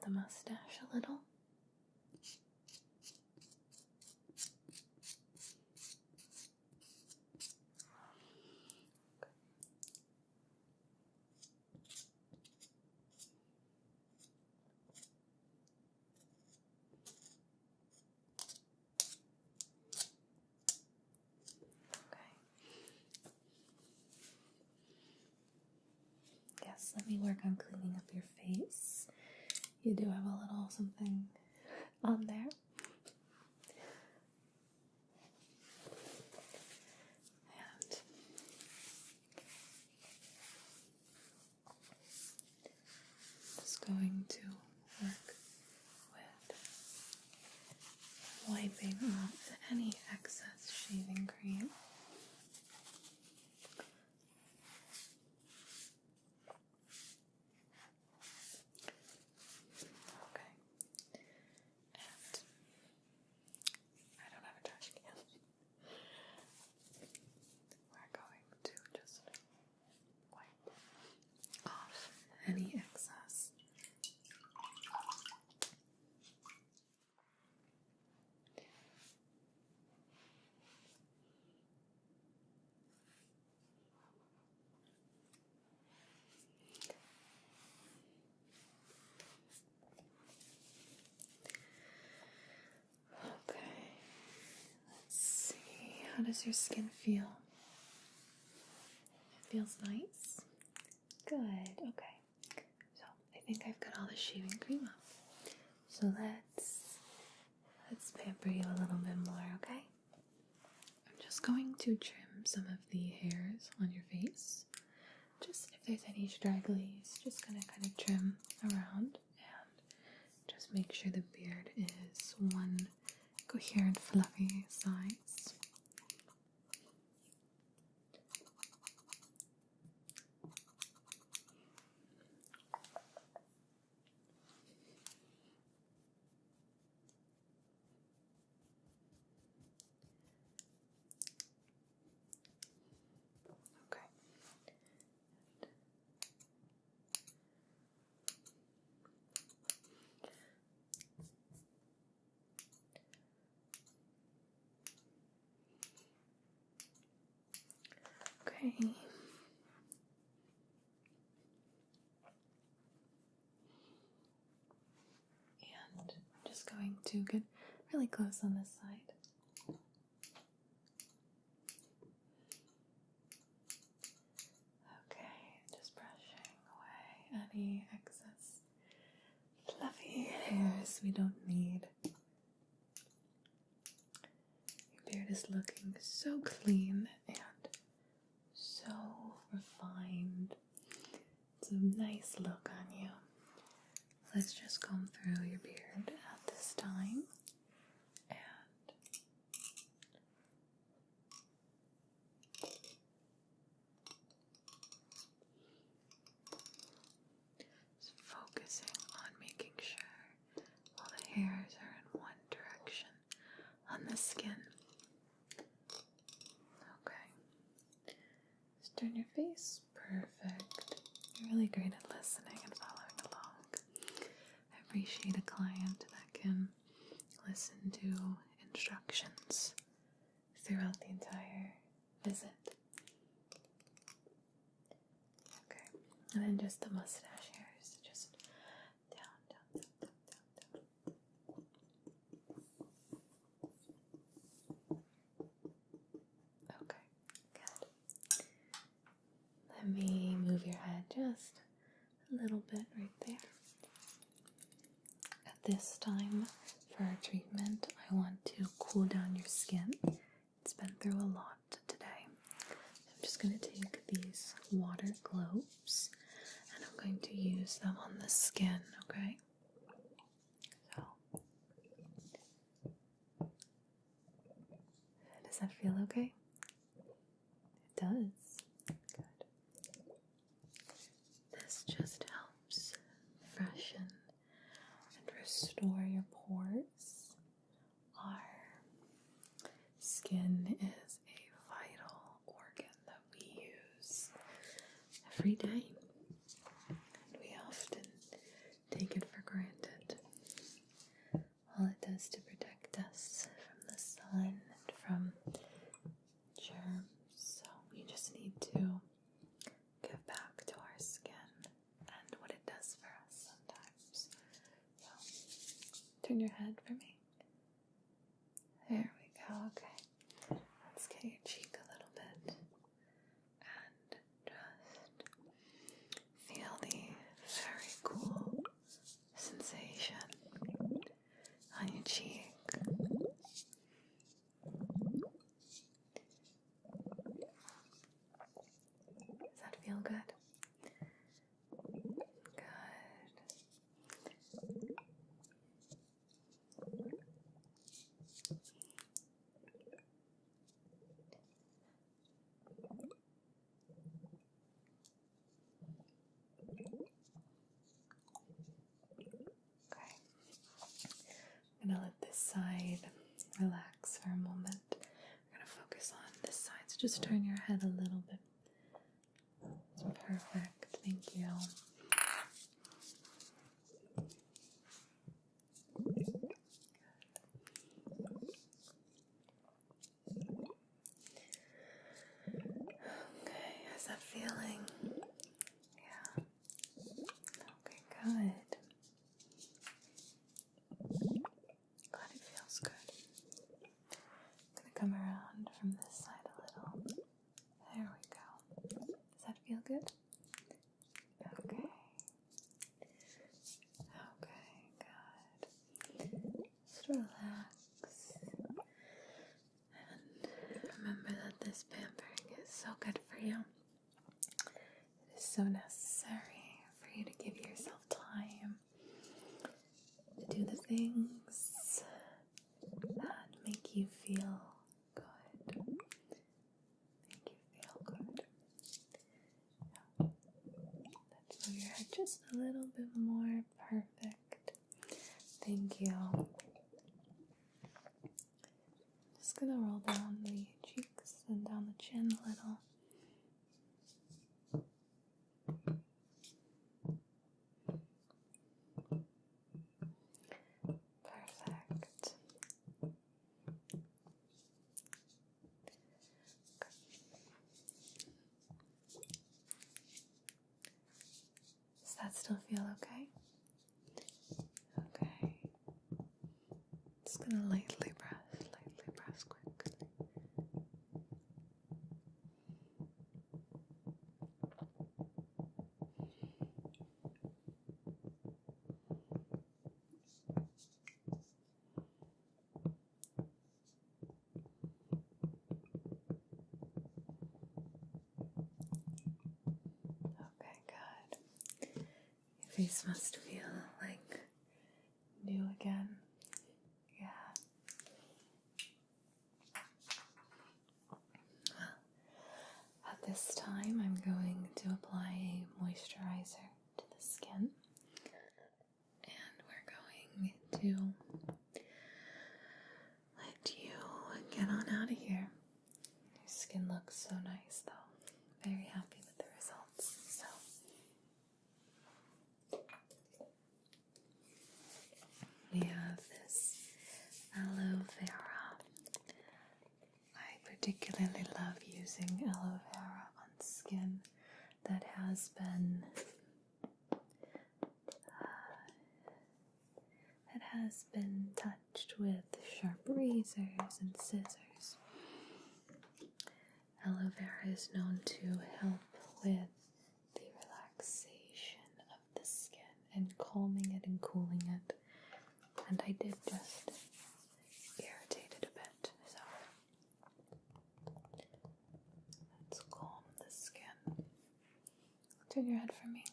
The mustache a little. Yes, let me work on cleaning up your face. You do have a little something on there. And just going to work with wiping off any excess shaving cream. Any excess. Okay, let's see. How does your skin feel? It feels nice? Good, okay. So I think I've got all the shaving cream up. So let's pamper you a little bit more, okay? I'm just going to trim some of the hairs on your face. Just if there's any stragglies, just gonna kind of trim around and just make sure the beard is one coherent fluffy size. Okay. And just going to get really close on this side. Okay, just brushing away any excess fluffy hairs we don't need. Your beard is looking so clean and so refined. It's a nice look on you. Let's just comb through your beard at this time and just focusing on making sure all the hairs are in one direction on the skin. Okay. Just turn your face. Perfect. You're really great at listening and following along. I appreciate a client that can listen to instructions throughout the entire visit. Okay, and then just the mustache hairs, just down, down, down, down, down. Okay, good. Let me move your head just a little bit right there. At this time for our treatment, I want to cool down your skin. It's been through a lot today. I'm just going to take these water globes and I'm going to use them on the skin, okay? So, does that feel okay? It does. Good. This just helps freshen and restore your pores. Our skin is a vital organ that we use every day, and we often take it for granted. All it does to protect us from the sun and from germs, so we just need to give back to our skin and what it does for us sometimes. So, turn your head for me. There we go, okay. Let's get your cheek a little bit and just feel the very cool sensation on your cheek. Does that feel good? Good. Okay. I'm gonna let this side relax for a moment. We're gonna focus on this side, so just turn your head a little bit. It's perfect, thank you. Okay, how's that feeling? Yeah. Okay, good. Glad it feels good. I'm gonna come around from this side a little. There we go. Does that feel good? Okay. Okay, good. Just relax. And remember that this pampering is so good for you. It is so necessary for you to give yourself time to do the things that make you feel good. Make you feel good. Yeah. Let's move your head just a little bit more. Perfect. Thank you. Just gonna roll down the cheeks and down the chin a little. Perfect. Just gonna lightly press quick. Okay, good. Your face must feel like new again. Yeah. Well, at this time, I'm going to apply a moisturizer to the skin. And we're going to let you get on out of here. Your skin looks so nice, though. Very happy with the results. So, we have this aloe vera. I particularly love using aloe vera on skin that has been touched with sharp razors and scissors. Aloe vera is known to help with the relaxation of the skin and calming it and cooling it. And I did just irritate it a bit, so let's calm the skin. Turn your head for me.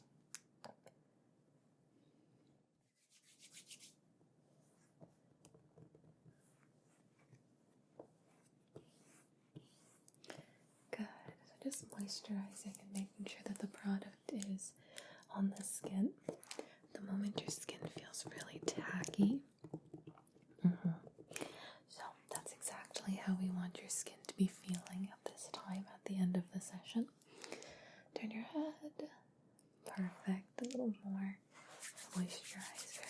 Good. So just moisturizing and making sure that the product is on the skin. The moment your skin feels really tacky, so that's exactly how we want your skin to be feeling at this time at the end of the session. Turn your head. Perfect. A little more moisturizer.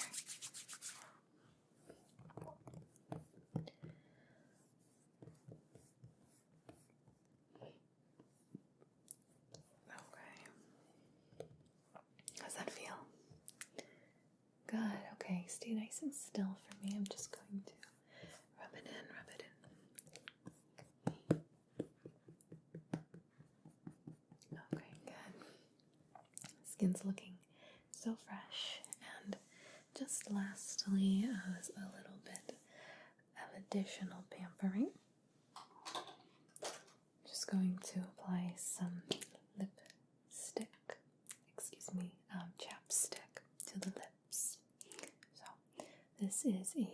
Okay. How's that feel? Good. Okay, stay nice and still for me. I'm just going to rub it in. Okay, good. Skin's looking so fresh. And just lastly, as a little bit of additional pampering, just going to apply some chapstick to the lips. So this is a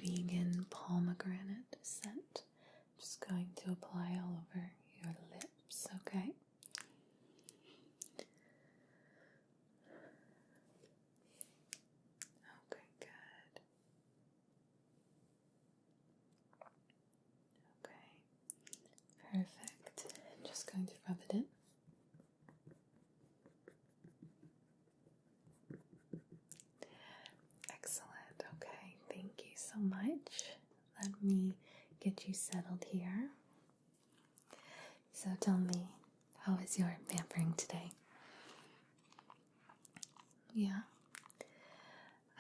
vegan pomegranate scent. Just going to apply all over your lips, okay? Okay, good. Okay, perfect. I'm just going to rub it in. Excellent. Okay, thank you so much. Let me get you settled here. So tell me, how is your pampering today? Yeah.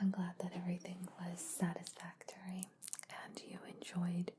I'm glad that everything was satisfactory and you enjoyed